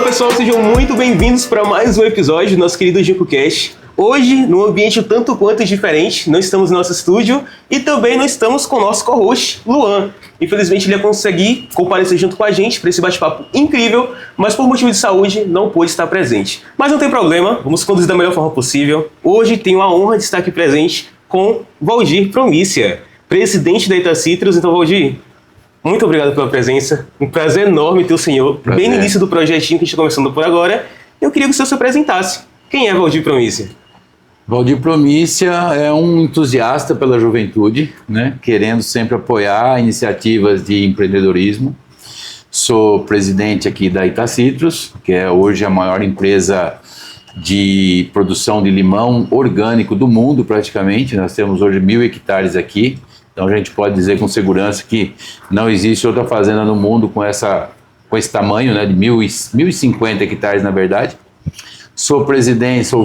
pessoal, sejam muito bem-vindos para mais um episódio do nosso querido GinkoCast. Hoje, num ambiente tanto quanto diferente, não estamos no nosso estúdio e também não estamos com o nosso co-host, Luan. Infelizmente, ele ia conseguir comparecer junto com a gente para esse bate-papo incrível, mas por motivo de saúde não pôde estar presente. Mas não tem problema, vamos conduzir da melhor forma possível. Hoje tenho a honra de estar aqui presente com Valdir Promícia, presidente da Itacitrus. Então, Valdir, muito obrigado pela presença. Um prazer enorme ter o senhor bem no início do projetinho que a gente está começando por agora. Eu queria que o senhor se apresentasse. Quem é Valdir Promícia? Valdir Promícia é um entusiasta pela juventude, né? Querendo sempre apoiar iniciativas de empreendedorismo. Sou presidente aqui da Itacitrus, que é hoje a maior empresa de produção de limão orgânico do mundo praticamente. Nós temos hoje 1.000 hectares aqui, então a gente pode dizer com segurança que não existe outra fazenda no mundo com esse tamanho, né? De 1.050 hectares na verdade. Sou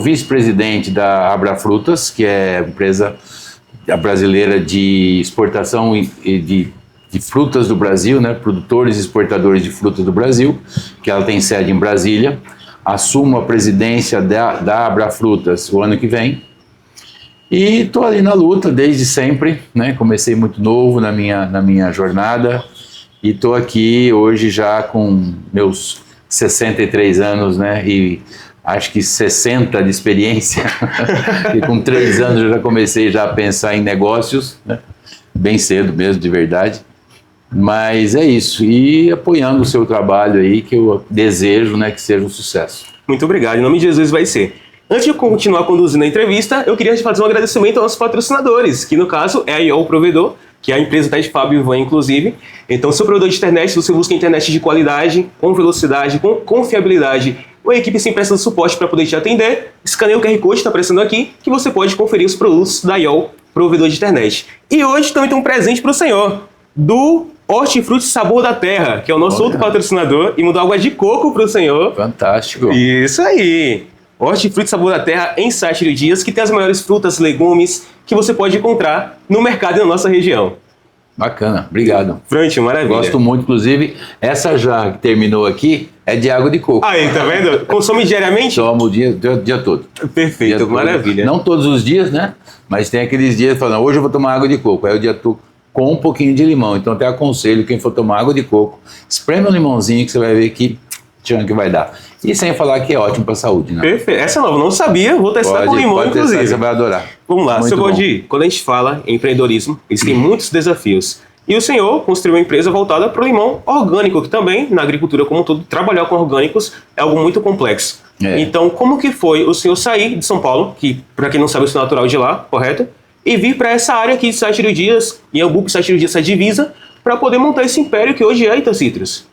vice-presidente da Abrafrutas, que é a empresa brasileira de exportação de frutas do Brasil, né? Produtores e exportadores de frutas do Brasil, que ela tem sede em Brasília. Assumo a presidência da Abrafrutas o ano que vem. E estou ali na luta desde sempre, né? Comecei muito novo na minha jornada e estou aqui hoje já com meus 63 anos, né? E acho que 60 de experiência, e com 3 anos eu já comecei a pensar em negócios, né? Bem cedo mesmo, de verdade. Mas é isso, e apoiando o seu trabalho aí, que eu desejo, né, que seja um sucesso. Muito obrigado, em nome de Jesus vai ser. Antes de continuar conduzindo a entrevista, eu queria fazer um agradecimento aos nossos patrocinadores, que no caso é a IOL Provedor, que é a empresa da Fábio Ivan, inclusive. Então, seu provedor de internet, você busca internet de qualidade, com velocidade, com confiabilidade, ou a equipe sem presta de suporte para poder te atender, escaneia o QR Code que está aparecendo aqui, que você pode conferir os produtos da IOL Provedor de internet. E hoje também tem um presente para o senhor, do Hortifruti Sabor da Terra, que é o nosso outro patrocinador, e mudou água de coco para o senhor. Fantástico. Isso aí. Hortifruti Sabor da Terra em Sátilio Dias, que tem as maiores frutas, legumes que você pode encontrar no mercado e na nossa região. Bacana, obrigado. Pronto, maravilha. Gosto muito, inclusive, essa jarra que terminou aqui é de água de coco. Aí, tá vendo? Consome diariamente? Tomo o dia todo. Perfeito, dia maravilha. Não todos os dias, né? Mas tem aqueles dias falando, hoje eu vou tomar água de coco. Aí o dia todo com um pouquinho de limão. Então até aconselho quem for tomar água de coco, espreme um limãozinho que você vai ver que tchan que vai dar. E sem falar que é ótimo para a saúde, né? Perfeito. Essa nova, não sabia. Vou testar com limão, pode inclusive. Testar, você vai adorar. Vamos lá, seu Valdir. Quando a gente fala em empreendedorismo, existem muitos desafios. E o senhor construiu uma empresa voltada para o limão orgânico, que também, na agricultura como um todo, trabalhar com orgânicos é algo muito complexo. Então, como que foi o senhor sair de São Paulo, que, para quem não sabe, eu sou natural de lá, correto? E vir para essa área aqui de Sátilio Dias, em Iambu, Sátilio Dias, essa divisa, para poder montar esse império que hoje é a Itacitrus.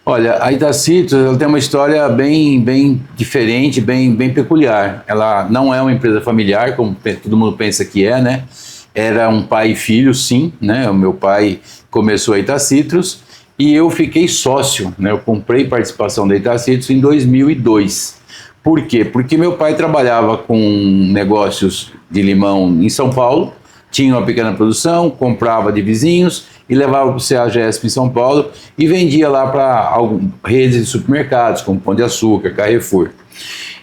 Olha, a Itacitrus ela tem uma história bem diferente, bem peculiar. Ela não é uma empresa familiar, como todo mundo pensa que é, né? Era um pai e filho, sim, né? O meu pai começou a Itacitrus e eu fiquei sócio, né? Eu comprei participação da Itacitrus em 2002. Por quê? Porque meu pai trabalhava com negócios de limão em São Paulo, tinha uma pequena produção, comprava de vizinhos e levava para o CEAGESP em São Paulo e vendia lá para redes de supermercados, como Pão de Açúcar, Carrefour.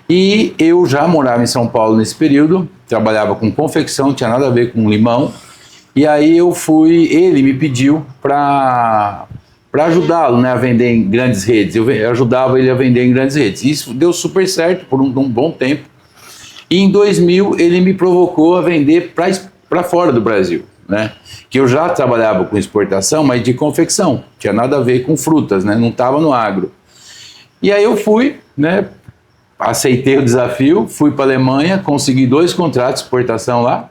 E eu já morava em São Paulo nesse período, trabalhava com confecção, não tinha nada a ver com limão, e aí ele me pediu para ajudá-lo, né, a vender em grandes redes. Eu ajudava ele a vender em grandes redes. Isso deu super certo por um bom tempo. E em 2000 ele me provocou a vender para fora do Brasil, né? Que eu já trabalhava com exportação, mas de confecção. Tinha nada a ver com frutas, né? Não estava no agro. E aí eu fui, né? Aceitei o desafio, fui para a Alemanha, consegui 2 contratos de exportação lá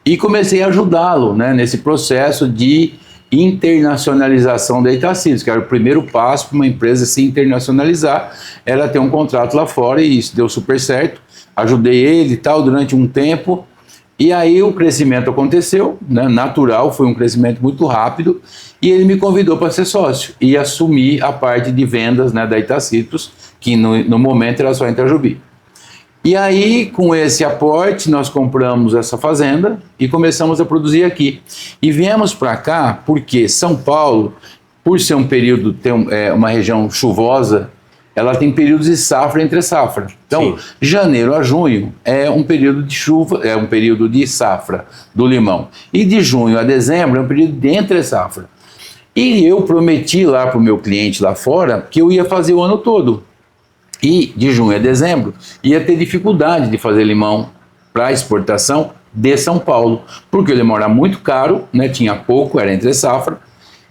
e comecei a ajudá-lo, né, nesse processo de internacionalização da Itacitrus, que era o primeiro passo para uma empresa se internacionalizar, era ter um contrato lá fora, e isso deu super certo. Ajudei ele e tal durante um tempo, e aí o crescimento aconteceu, né, natural, foi um crescimento muito rápido, e ele me convidou para ser sócio e assumir a parte de vendas, né, da Itacitrus, que no momento era só em Itajubi. E aí, com esse aporte, nós compramos essa fazenda e começamos a produzir aqui. E viemos para cá porque São Paulo, por ser um período, uma região chuvosa, ela tem períodos de safra entre safra. Então, Sim. janeiro a junho é um período de chuva, é um período de safra do limão. E de junho a dezembro é um período de entre safra. E eu prometi lá para o meu cliente lá fora que eu ia fazer o ano todo. E de junho a dezembro ia ter dificuldade de fazer limão para exportação de São Paulo, porque o limão era muito caro, né? Tinha pouco, era entre safra.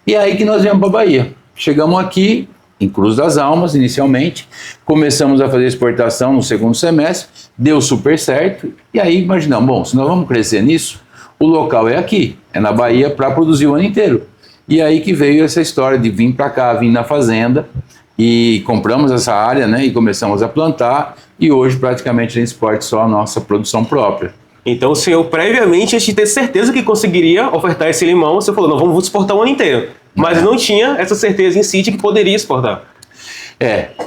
E aí que nós viemos para a Bahia. Chegamos aqui em Cruz das Almas, inicialmente, começamos a fazer exportação no segundo semestre, deu super certo, e aí imaginamos, bom, se nós vamos crescer nisso, o local é aqui, é na Bahia para produzir o ano inteiro. E aí que veio essa história de vir para cá, vir na fazenda, e compramos essa área, né, e começamos a plantar, e hoje praticamente a gente exporta só a nossa produção própria. Então o senhor, previamente, antes de ter certeza que conseguiria ofertar esse limão, você falou, não, vamos exportar o ano inteiro. Mas não tinha essa certeza em si de que poderia exportar.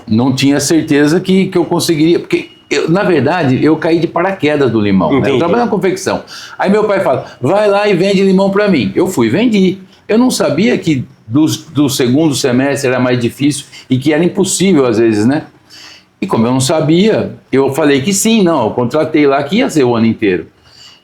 Não tinha certeza que eu conseguiria, porque na verdade eu caí de paraquedas do limão, né? Eu trabalho na confecção. Aí meu pai fala, vai lá e vende limão para mim. Eu fui, vendi. Eu não sabia que do segundo semestre era mais difícil e que era impossível às vezes, né? E como eu não sabia, eu falei que sim, não, eu contratei lá que ia ser o ano inteiro.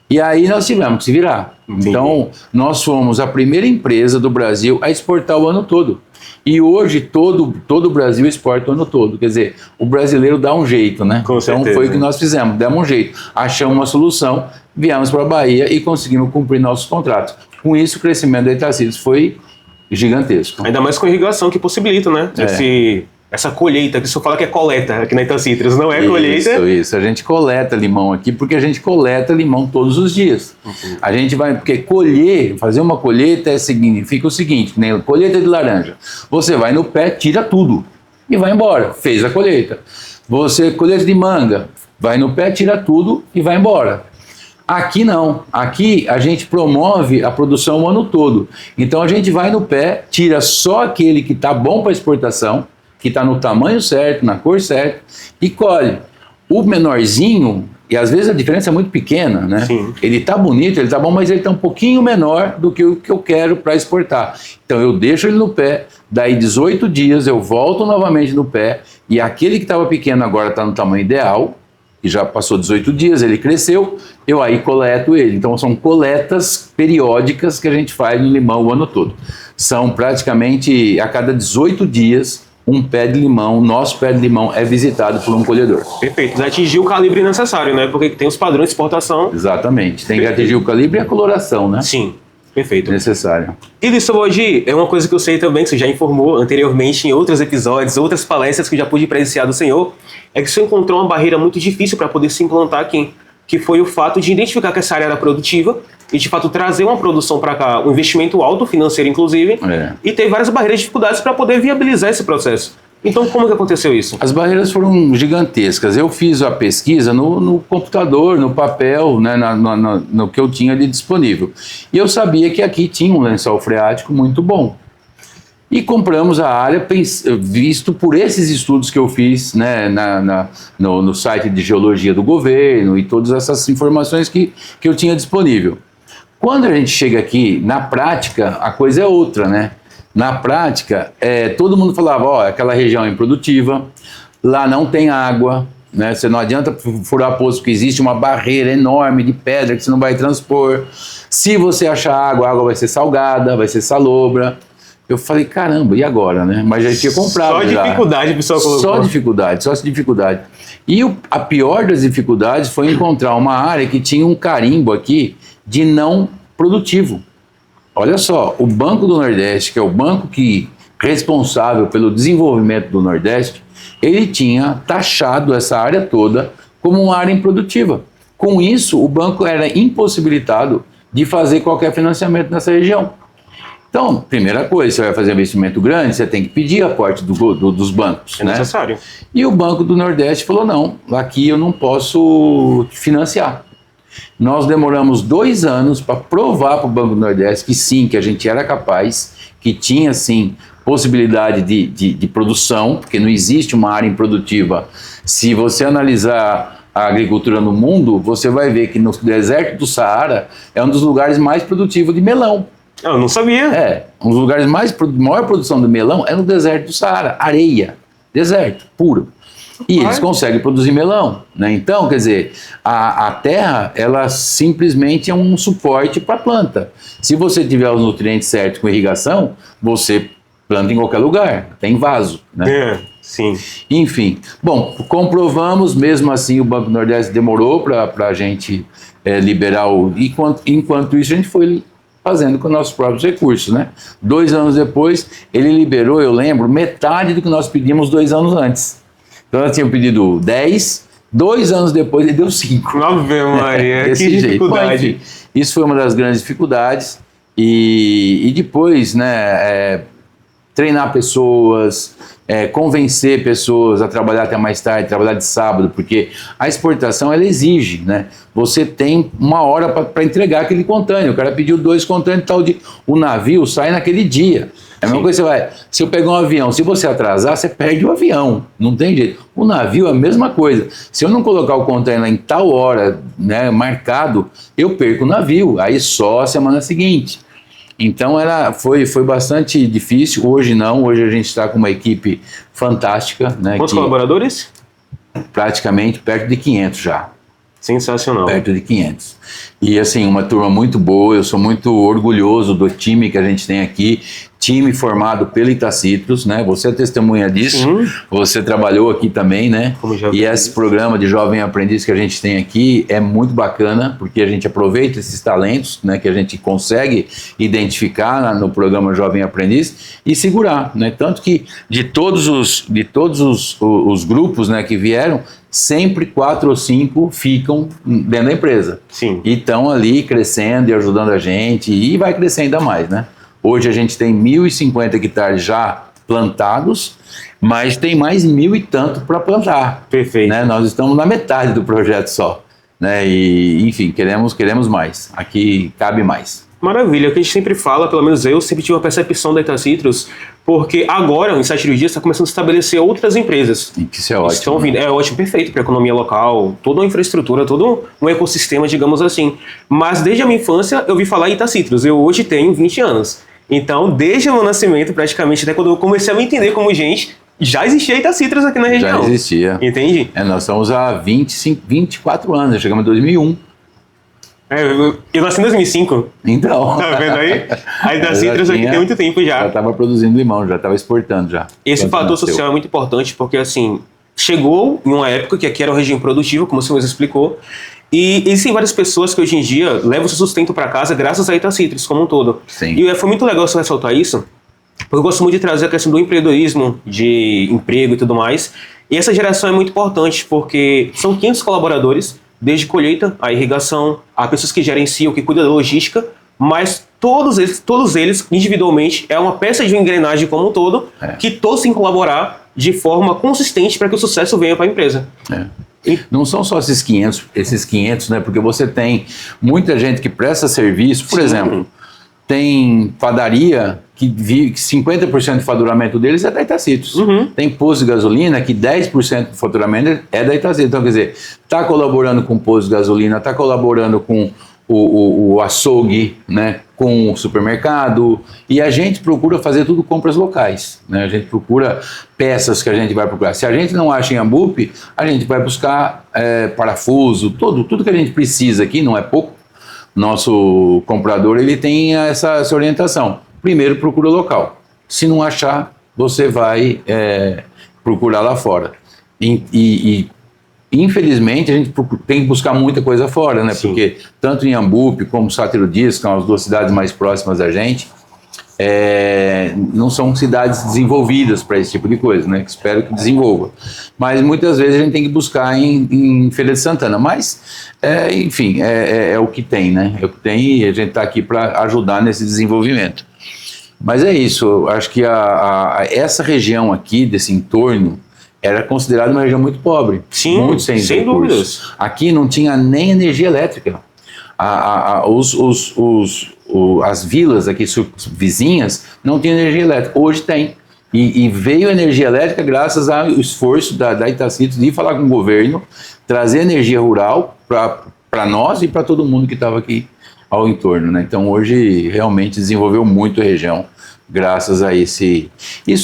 E aí nós tivemos que se virar. Entendi. Então, nós fomos a primeira empresa do Brasil a exportar o ano todo. E hoje todo o Brasil exporta o ano todo. Quer dizer, o brasileiro dá um jeito, né? Com certeza. Então foi o que nós fizemos, demos um jeito. Achamos uma solução, viemos para a Bahia e conseguimos cumprir nossos contratos. Com isso, o crescimento da Itacidos foi gigantesco. Ainda mais com irrigação que possibilita, né? Essa colheita, que o senhor fala que é coleta aqui na Itacitrus, não é colheita. Isso. A gente coleta limão aqui porque a gente coleta limão todos os dias. Uhum. A gente vai, porque colher, fazer uma colheita significa o seguinte, né? Colheita de laranja. Você vai no pé, tira tudo e vai embora. Fez a colheita. Colheita de manga, vai no pé, tira tudo e vai embora. Aqui não. Aqui a gente promove a produção o ano todo. Então a gente vai no pé, tira só aquele que está bom para exportação, que está no tamanho certo, na cor certa, e colhe. O menorzinho, e às vezes a diferença é muito pequena, né? Sim. Ele está bonito, ele está bom, mas ele está um pouquinho menor do que o que eu quero para exportar. Então eu deixo ele no pé, daí 18 dias eu volto novamente no pé, e aquele que estava pequeno agora está no tamanho ideal, e já passou 18 dias, ele cresceu, eu aí coleto ele. Então são coletas periódicas que a gente faz no limão o ano todo. São praticamente a cada 18 dias, um pé de limão, nosso pé de limão é visitado por um colhedor. Perfeito, já atingiu o calibre necessário, né? Porque tem os padrões de exportação. Exatamente, tem que atingir o calibre e a coloração, né? Sim, perfeito. Necessário. E disso hoje é uma coisa que eu sei também, que você já informou anteriormente em outros episódios, outras palestras que eu já pude presenciar do senhor, é que o senhor encontrou uma barreira muito difícil para poder se implantar aqui, que foi o fato de identificar que essa área era produtiva e, de fato, trazer uma produção para cá, um investimento alto, financeiro inclusive, e ter várias barreiras e dificuldades para poder viabilizar esse processo. Então, como que aconteceu isso? As barreiras foram gigantescas. Eu fiz a pesquisa no computador, no papel, né, no que eu tinha ali disponível. E eu sabia que aqui tinha um lençol freático muito bom. E compramos a área visto por esses estudos que eu fiz, né, no site de geologia do governo e todas essas informações que eu tinha disponível. Quando a gente chega aqui, na prática, a coisa é outra, né? Na prática, todo mundo falava, ó, aquela região é improdutiva, lá não tem água, né? Você não adianta furar poço porque existe uma barreira enorme de pedra que você não vai transpor. Se você achar água, a água vai ser salgada, vai ser salobra. Eu falei, caramba, e agora, né? Mas já tinha comprado. Só dificuldade, pessoal colocou. Só dificuldade. E a pior das dificuldades foi encontrar uma área que tinha um carimbo aqui de não produtivo. Olha só, o Banco do Nordeste, que é o banco responsável pelo desenvolvimento do Nordeste, ele tinha taxado essa área toda como uma área improdutiva. Com isso, o banco era impossibilitado de fazer qualquer financiamento nessa região. Então, primeira coisa, você vai fazer um investimento grande, você tem que pedir aporte dos bancos. É necessário. E o Banco do Nordeste falou, não, aqui eu não posso financiar. Nós demoramos 2 anos para provar para o Banco do Nordeste que sim, que a gente era capaz, que tinha sim possibilidade de produção, porque não existe uma área improdutiva. Se você analisar a agricultura no mundo, você vai ver que no deserto do Saara é um dos lugares mais produtivos de melão. Eu não sabia. Um dos lugares maior produção de melão é no deserto do Saara, areia. deserto, puro. E eles conseguem produzir melão, né? Então, quer dizer, a terra, ela simplesmente é um suporte para a planta. Se você tiver os nutrientes certos com irrigação, você planta em qualquer lugar, tem vaso, né? Sim. Enfim, bom, comprovamos, mesmo assim o Banco Nordeste demorou para a gente liberar o... Enquanto isso, a gente foi fazendo com nossos próprios recursos, né? 2 anos depois, ele liberou, eu lembro, metade do que nós pedimos 2 anos antes. Então, nós tínhamos pedido 10, 2 anos depois ele deu 5. Ave Maria, Desse que jeito. dificuldade. Bom, enfim, isso foi uma das grandes dificuldades. E depois, né, treinar pessoas, convencer pessoas a trabalhar até mais tarde, trabalhar de sábado, porque a exportação, ela exige, né? Você tem 1 hora para entregar aquele contêiner. O cara pediu 2 contêineres, o navio sai naquele dia. É a mesma coisa, se eu pegar um avião, se você atrasar, você perde o avião, não tem jeito. O navio é a mesma coisa. Se eu não colocar o contêiner em tal hora, né, marcado, eu perco o navio, aí só a semana seguinte. Então foi bastante difícil, hoje não, hoje a gente está com uma equipe fantástica. Né, quantos colaboradores? Praticamente perto de 500 já. Sensacional. Perto de 500. E assim, uma turma muito boa, eu sou muito orgulhoso do time que a gente tem aqui, time formado pela Itacitrus, né? Você é testemunha disso, Sim. Você trabalhou aqui também, né? E esse programa de Jovem Aprendiz que a gente tem aqui é muito bacana, porque a gente aproveita esses talentos, né, que a gente consegue identificar no programa Jovem Aprendiz e segurar, né? Tanto que de todos os grupos, né, que vieram, sempre 4 ou 5 ficam dentro da empresa. Sim. E estão ali crescendo e ajudando a gente, e vai crescer ainda mais, né? Hoje a gente tem 1.050 hectares já plantados, mas tem mais 1.000 e tanto para plantar. Perfeito. Né? Nós estamos na metade do projeto só. Né? E, enfim, queremos mais. Aqui cabe mais. Maravilha, o que a gente sempre fala, pelo menos eu sempre tive uma percepção da Itacitrus, porque agora, em 7 dias, está começando a estabelecer outras empresas. E isso é ótimo. Estão vindo, é ótimo, perfeito para a economia local, toda uma infraestrutura, todo um ecossistema, digamos assim. Mas desde a minha infância eu ouvi falar em Itacitrus, eu hoje tenho 20 anos. Então, desde o meu nascimento, praticamente, até quando eu comecei a me entender como gente, já existia Itacitrus aqui na região. Já existia. Entende? Nós estamos há 24 anos, chegamos em 2001. Eu nasci em 2005. Então. Tá vendo aí? A Itacitrus aqui tem muito tempo já. Já estava produzindo limão, já estava exportando já. Esse fator social é muito importante porque, assim, chegou em uma época que aqui era uma região produtiva, como o senhor explicou, e existem várias pessoas que hoje em dia levam seu sustento para casa graças a Itacitrus como um todo. Sim. E foi muito legal você ressaltar isso, porque eu gosto muito de trazer a questão do empreendedorismo, de emprego e tudo mais. E essa geração é muito importante porque são 500 colaboradores, desde colheita, a irrigação, há pessoas que gerenciam, que cuidam da logística, mas todos eles individualmente, é uma peça de uma engrenagem como um todo, que todos têm que colaborar de forma consistente para que o sucesso venha para a empresa. Não são só esses 500, né? Porque você tem muita gente que presta serviço, por exemplo, tem padaria que 50% do faturamento deles é da Itacitrus. Tem posto de gasolina que 10% do faturamento é da Itacitrus. Então, quer dizer, está colaborando com o posto de gasolina, está colaborando com o açougue, né, com o supermercado, e a gente procura fazer tudo compras locais, né? A gente procura peças que a gente vai procurar. Se a gente não acha em Ambupe, a gente vai buscar parafuso, tudo que a gente precisa aqui, não é pouco. Nosso comprador, ele tem essa orientação. Primeiro, procura local. Se não achar, você vai procurar lá fora. E infelizmente, a gente tem que buscar muita coisa fora, né? Sim. Porque tanto em Ambupe como Sátiro Dias, que são as 2 cidades mais próximas da gente, não são cidades desenvolvidas para esse tipo de coisa, né? Espero que desenvolva. Mas muitas vezes a gente tem que buscar em Feira de Santana. Mas, enfim, é o que tem, né? É o que tem e a gente está aqui para ajudar nesse desenvolvimento. Mas é isso, eu acho que essa região aqui, desse entorno, era considerada uma região muito pobre. Sim, muito sem dúvidas. Aqui não tinha nem energia elétrica. As vilas aqui vizinhas não tinham energia elétrica. Hoje tem. E veio energia elétrica graças ao esforço da Itacitrus de falar com o governo, trazer energia rural para nós e para todo mundo que estava aqui ao entorno, né? Então hoje realmente desenvolveu muito a região graças a isso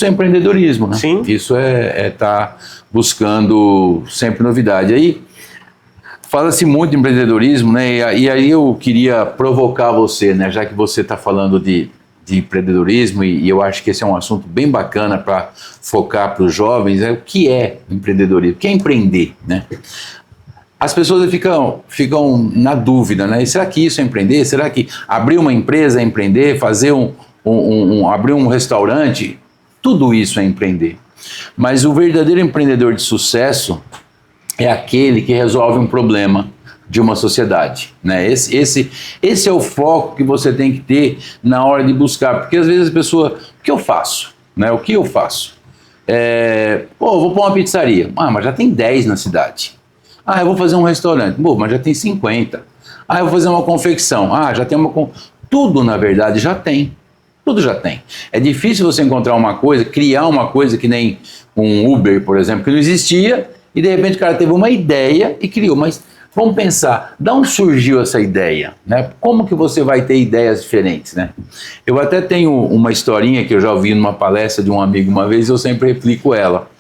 é empreendedorismo, né? Sim. Isso é tá buscando sempre novidade. Aí fala-se muito de empreendedorismo, né? E aí eu queria provocar você, né? Já que você está falando de empreendedorismo, e eu acho que esse é um assunto bem bacana para focar para os jovens, o que é empreendedorismo? O que é empreender, né? As pessoas ficam na dúvida, né? Será que isso é empreender? Será que abrir uma empresa é empreender? Fazer abrir um restaurante? Tudo isso é empreender. Mas o verdadeiro empreendedor de sucesso é aquele que resolve um problema de uma sociedade, né? Esse é o foco que você tem que ter na hora de buscar, porque às vezes a pessoa, o que eu faço? Né? O que eu faço? Vou pôr uma pizzaria. Mas já tem 10 na cidade. Eu vou fazer um restaurante. Mas já tem 50. Eu vou fazer uma confecção. Já tem Tudo, na verdade, já tem. Tudo já tem. É difícil você encontrar uma coisa, criar uma coisa que nem um Uber, por exemplo, que não existia, e de repente o cara teve uma ideia e criou. Mas vamos pensar, de onde surgiu essa ideia? Né? Como que você vai ter ideias diferentes? Né? Eu até tenho uma historinha que eu já ouvi numa palestra de um amigo uma vez, eu sempre replico ela.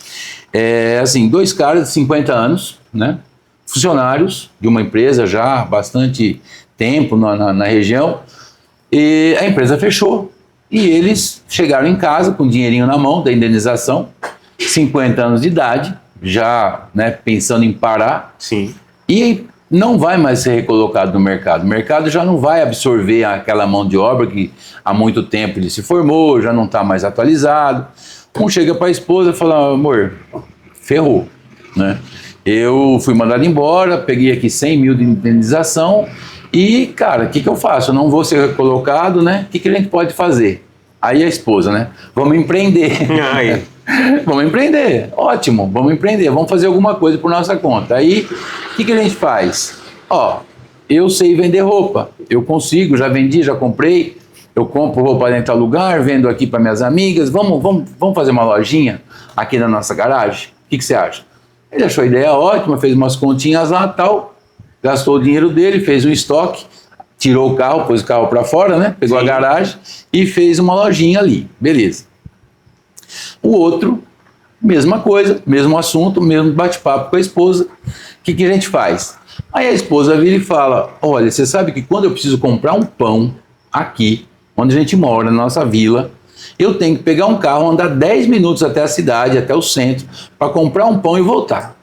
Assim, 2 caras de 50 anos, né? Funcionários de uma empresa já há bastante tempo na região, e a empresa fechou. E eles chegaram em casa com dinheirinho na mão da indenização, 50 anos de idade, já, né, pensando em parar. Sim. E não vai mais ser recolocado no mercado. O mercado já não vai absorver aquela mão de obra que há muito tempo ele se formou, já não está mais atualizado. Um chega para a esposa e fala: amor, ferrou, né? Eu fui mandado embora, peguei aqui 100 mil de indenização e, cara, o que eu faço? Eu não vou ser recolocado, né? O que a gente pode fazer? Aí a esposa, né? Vamos empreender. Vamos empreender, ótimo, vamos empreender, vamos fazer alguma coisa por nossa conta. Aí, o que a gente faz? Eu sei vender roupa, eu consigo, já vendi, já comprei, eu compro roupa em tal lugar, vendo aqui para minhas amigas, vamos fazer uma lojinha aqui na nossa garagem? O que você acha? Ele achou a ideia ótima, fez umas continhas lá, tal, gastou o dinheiro dele, fez um estoque, tirou o carro, pôs o carro para fora, né? Pegou Sim. a garagem e fez uma lojinha ali, beleza. O outro, mesma coisa, mesmo assunto, mesmo bate-papo com a esposa. O que a gente faz? Aí a esposa vira e fala: olha, você sabe que quando eu preciso comprar um pão aqui, onde a gente mora, na nossa vila, eu tenho que pegar um carro, andar 10 minutos até a cidade, até o centro, para comprar um pão e voltar.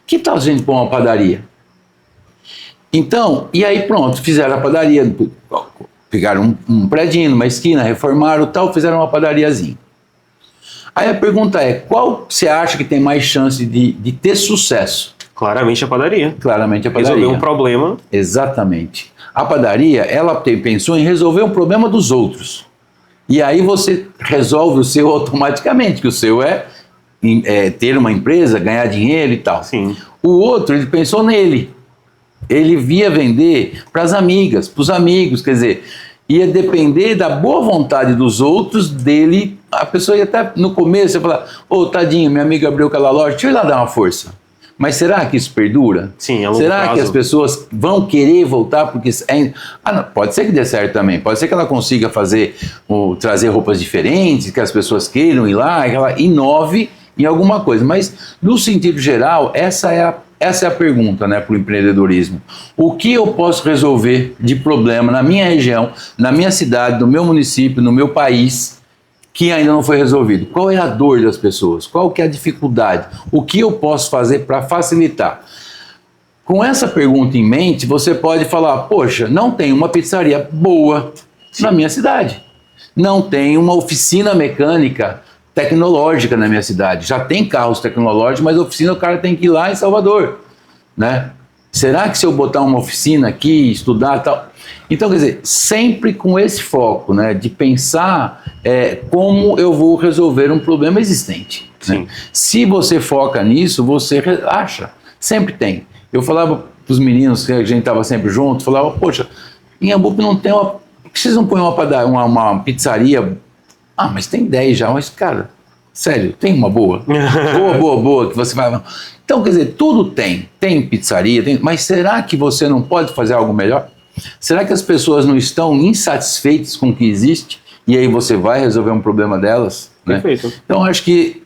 Que tal se a gente pôr uma padaria? Então, e aí pronto, fizeram a padaria, pegaram um predinho, uma esquina, reformaram tal, fizeram uma padariazinha. Aí a pergunta é: qual você acha que tem mais chance de ter sucesso? Claramente a padaria. Claramente a padaria. Resolver um problema. Exatamente. A padaria, ela pensou em resolver um problema dos outros. E aí você resolve o seu automaticamente, que o seu é ter uma empresa, ganhar dinheiro e tal. Sim. O outro, ele pensou nele. Ele via vender para as amigas, para os amigos, quer dizer, ia depender da boa vontade dos outros, dele. A pessoa ia até no começo ia falar: tadinho, minha amiga abriu aquela loja, deixa eu ir lá dar uma força. Mas será que isso perdura? Sim, a longo será prazo. Que as pessoas vão querer voltar? Porque não, pode ser que dê certo também, pode ser que ela consiga trazer roupas diferentes, que as pessoas queiram ir lá, que ela inove em alguma coisa. Mas no sentido geral, essa é a pergunta, né, para o empreendedorismo. O que eu posso resolver de problema na minha região, na minha cidade, no meu município, no meu país, que ainda não foi resolvido? Qual é a dor das pessoas? Qual que é a dificuldade? O que eu posso fazer para facilitar? Com essa pergunta em mente, você pode falar: poxa, não tem uma pizzaria boa na minha cidade. Não tem uma oficina mecânica tecnológica na minha cidade. Já tem carros tecnológicos, mas a oficina o cara tem que ir lá em Salvador, né? Será que se eu botar uma oficina aqui, estudar e tal... Então, quer dizer, sempre com esse foco, né, de pensar como eu vou resolver um problema existente. Né? Se você foca nisso, você acha. Sempre tem. Eu falava para os meninos, que a gente estava sempre junto, falava: poxa, em Iambupe não tem uma... Por que vocês não põem uma pizzaria? Mas tem 10 já. Mas, cara, sério, tem uma boa? boa, que você vai... Então, quer dizer, tudo tem. Tem pizzaria, mas será que você não pode fazer algo melhor? Será que as pessoas não estão insatisfeitas com o que existe? E aí você vai resolver um problema delas? Né? Perfeito. Então, acho que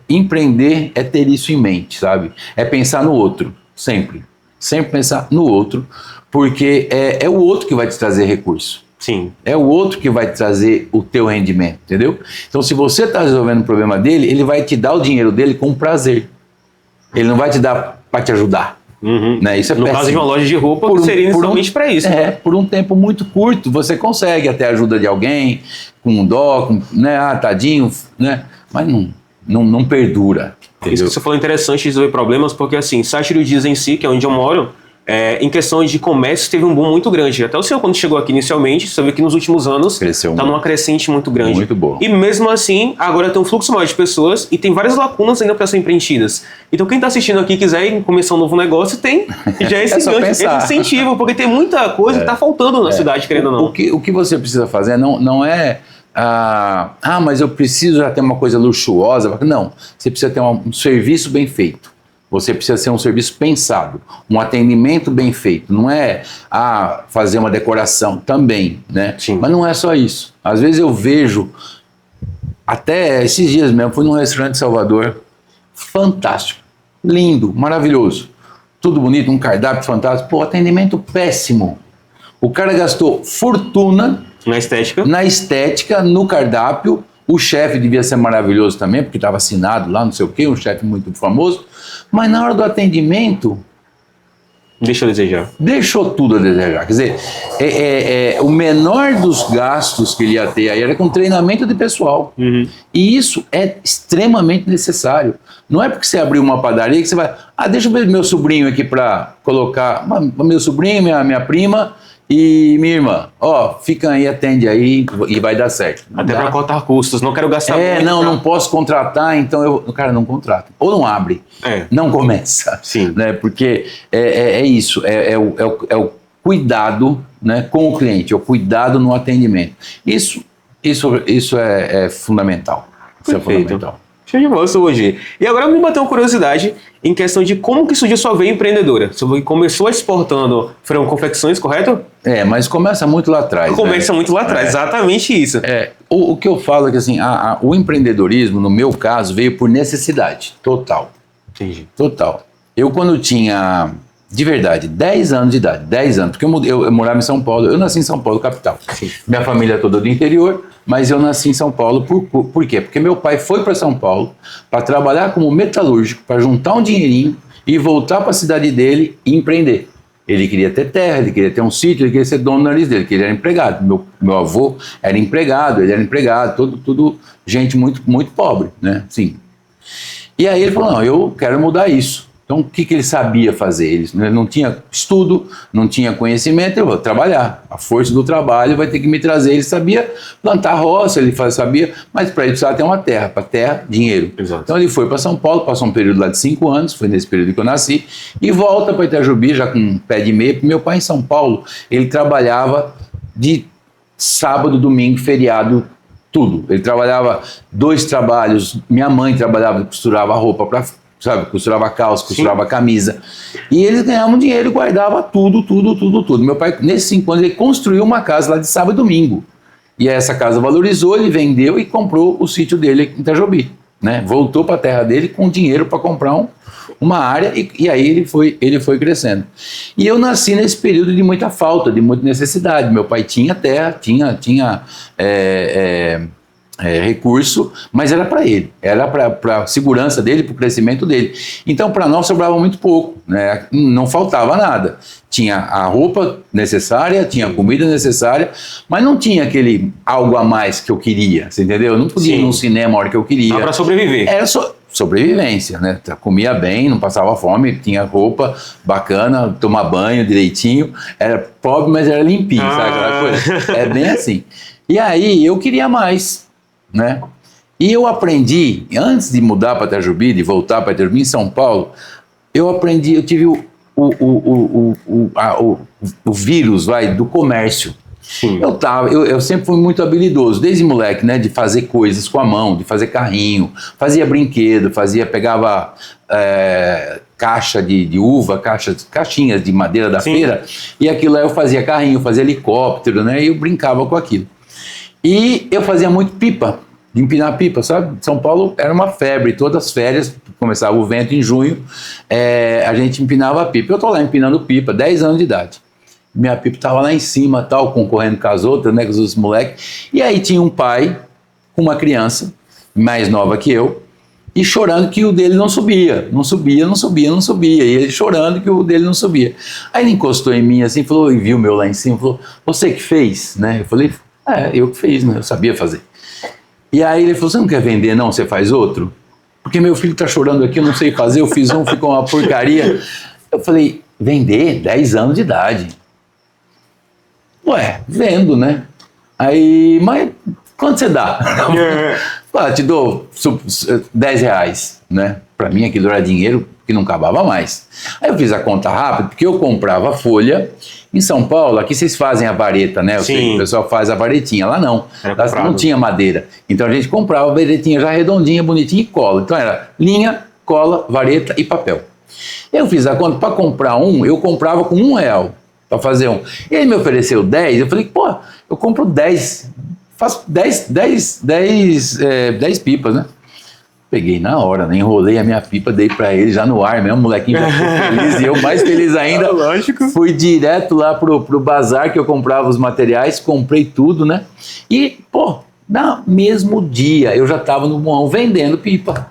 empreender é ter isso em mente, sabe? É pensar no outro, sempre. Sempre pensar no outro, porque é o outro que vai te trazer recurso. Sim. É o outro que vai te trazer o teu rendimento, entendeu? Então, se você está resolvendo o problema dele, ele vai te dar o dinheiro dele com prazer. Ele não vai te dar para te ajudar. Uhum. Né? Isso é no péssimo. caso de uma loja de roupa, seria inicialmente para isso. Por um tempo muito curto, você consegue até a ajuda de alguém, com dó, né? Tadinho, né? Mas não perdura. Entendeu? Isso que você falou é interessante, resolver problemas, porque assim, Sachiro diz em si, que é onde eu moro, em questão de comércio teve um boom muito grande. Até o senhor, quando chegou aqui inicialmente, você viu que nos últimos anos está numa crescente muito grande. Muito bom. E mesmo assim, agora tem um fluxo maior de pessoas e tem várias lacunas ainda para serem preenchidas. Então quem está assistindo aqui e quiser começar um novo negócio, tem já esse incentivo, porque tem muita coisa que está faltando na cidade, querendo ou não. O que você precisa fazer não é... mas eu preciso já ter uma coisa luxuosa. Não, você precisa ter um serviço bem feito. Você precisa ser um serviço pensado, um atendimento bem feito. Não é fazer uma decoração também, né? Sim. Mas não é só isso. Às vezes eu vejo, até esses dias mesmo, fui num restaurante de Salvador, fantástico, lindo, maravilhoso, tudo bonito, um cardápio fantástico. Pô, atendimento péssimo. O cara gastou fortuna na estética, no cardápio. O chefe devia ser maravilhoso também, porque estava assinado lá, não sei o quê, um chefe muito famoso. Mas na hora do atendimento... Deixou a desejar. Deixou tudo a desejar. Quer dizer, o menor dos gastos que ele ia ter aí era com treinamento de pessoal. Uhum. E isso é extremamente necessário. Não é porque você abriu uma padaria que você vai... deixa eu ver meu sobrinho aqui para colocar... Meu sobrinho, minha prima... E minha irmã, fica aí, atende aí e vai dar certo. Até para cortar custos, não quero gastar muito. Não posso contratar, então o cara não contrata. Ou não abre, não começa. Sim. Né? Porque é isso, é o cuidado, né, com o cliente, é o cuidado no atendimento. Isso é fundamental. Isso é fundamental. Show de bola, hoje. E agora me bateu uma curiosidade em questão de como que surgiu sua veia empreendedora. Você começou exportando foram confecções, correto? Mas começa muito lá atrás. Começa muito lá atrás, exatamente isso. O que eu falo é que assim, o empreendedorismo, no meu caso, veio por necessidade, total. Entendi. Total. Eu quando tinha, de verdade, 10 anos de idade, 10 anos, porque eu morava em São Paulo, eu nasci em São Paulo, capital. Sim. Minha família é toda do interior, mas eu nasci em São Paulo por quê? Porque meu pai foi para São Paulo para trabalhar como metalúrgico, para juntar um dinheirinho e voltar para a cidade dele e empreender. Ele queria ter terra, ele queria ter um sítio, ele queria ser dono do nariz dele, que ele era empregado. Meu avô era empregado, ele era empregado, tudo gente muito, muito pobre, né? Sim. E aí ele falou, não, eu quero mudar isso. Então, o que ele sabia fazer? Ele não tinha estudo, não tinha conhecimento, eu vou trabalhar. A força do trabalho vai ter que me trazer. Ele sabia plantar roça, ele sabia, mas para ele precisava ter uma terra, para terra, dinheiro. Exato. Então ele foi para São Paulo, passou um período lá de 5 anos, foi nesse período que eu nasci, e volta para Itajubi, já com um pé de meia. Meu pai em São Paulo, ele trabalhava de sábado, domingo, feriado, tudo. Ele trabalhava 2 trabalhos, minha mãe trabalhava, costurava roupa costurava calça, costurava camisa. E eles ganhavam dinheiro e guardavam tudo. Meu pai, nesses 5 anos, ele construiu uma casa lá de sábado e domingo. E essa casa valorizou, ele vendeu e comprou o sítio dele em Itajobi. Né? Voltou para a terra dele com dinheiro para comprar uma área e aí ele foi crescendo. E eu nasci nesse período de muita falta, de muita necessidade. Meu pai tinha terra, tinha recurso, mas era para ele, era para a segurança dele, para o crescimento dele. Então, para nós sobrava muito pouco, né? Não faltava nada. Tinha a roupa necessária, tinha a comida necessária, mas não tinha aquele algo a mais que eu queria, você entendeu? Eu não podia ir num cinema a hora que eu queria. Para sobreviver. Era sobrevivência, né? Comia bem, não passava fome, tinha roupa bacana, tomar banho direitinho, era pobre, mas era limpinho, sabe aquela coisa? É bem assim. E aí, eu queria mais, né? E eu aprendi, antes de mudar para Itajubi, de voltar para Itajubi, em São Paulo, eu tive o vírus, do comércio. Sim. Eu sempre fui muito habilidoso, desde moleque, né, de fazer coisas com a mão, de fazer carrinho, fazia brinquedo, pegava caixa de uva, caixinhas de madeira da Sim. feira, e aquilo aí eu fazia carrinho, fazia helicóptero, né? E eu brincava com aquilo. E eu fazia muito pipa, de empinar pipa, sabe? São Paulo era uma febre, todas as férias, começava o vento em junho, a gente empinava pipa. Eu tô lá empinando pipa, 10 anos de idade. Minha pipa tava lá em cima, tal, concorrendo com as outras, né, com os outros moleques. E aí tinha um pai com uma criança, mais nova que eu, e chorando que o dele não subia. E ele chorando que o dele não subia. Aí ele encostou em mim assim, falou, e viu o meu lá em cima, falou, você que fez, né? Eu falei, eu que fiz, né? Eu sabia fazer. E aí ele falou, você não quer vender não, você faz outro? Porque meu filho tá chorando aqui, eu não sei fazer, eu fiz um, ficou uma porcaria. Eu falei, vender? 10 anos de idade. Ué, vendo, né? Aí, mas quanto você dá? Te dou 10 reais, né? Pra mim aquilo era dinheiro que não acabava mais. Aí eu fiz a conta rápida, porque eu comprava folha. Em São Paulo, aqui vocês fazem a vareta, né? Eu sei que o pessoal faz a varetinha, lá não. Lá não tinha madeira. Então a gente comprava a varetinha já redondinha, bonitinha e cola. Então era linha, cola, vareta e papel. Eu fiz a conta, para comprar um, eu comprava com R$1 para fazer um. Ele me ofereceu 10, eu falei, pô, eu compro 10, faço 10 pipas, né? Peguei na hora, né? Enrolei a minha pipa, dei pra ele já no ar mesmo, o molequinho já ficou feliz e eu mais feliz ainda. Lógico. Fui direto lá pro bazar que eu comprava os materiais, comprei tudo, né? E, pô, no mesmo dia eu já tava no Moão vendendo pipa.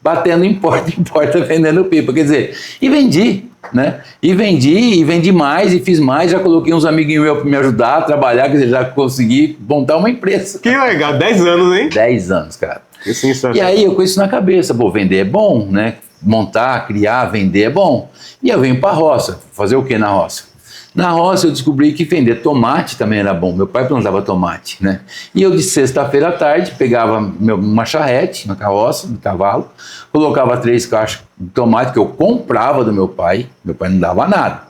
Batendo em porta, vendendo pipa. Quer dizer, e vendi, né? E vendi mais, e fiz mais, já coloquei uns amiguinhos meus para me ajudar a trabalhar, quer dizer, já consegui montar uma empresa. Que legal, 10 anos, hein? 10 anos, cara. E aí eu com isso na cabeça, pô, vender é bom, né? Montar, criar, vender é bom. E eu venho para a roça, fazer o que na roça? Na roça eu descobri que vender tomate também era bom. Meu pai plantava tomate, né? E eu de sexta-feira à tarde pegava uma charrete na carroça, no cavalo, colocava 3 caixas de tomate que eu comprava do meu pai não dava nada.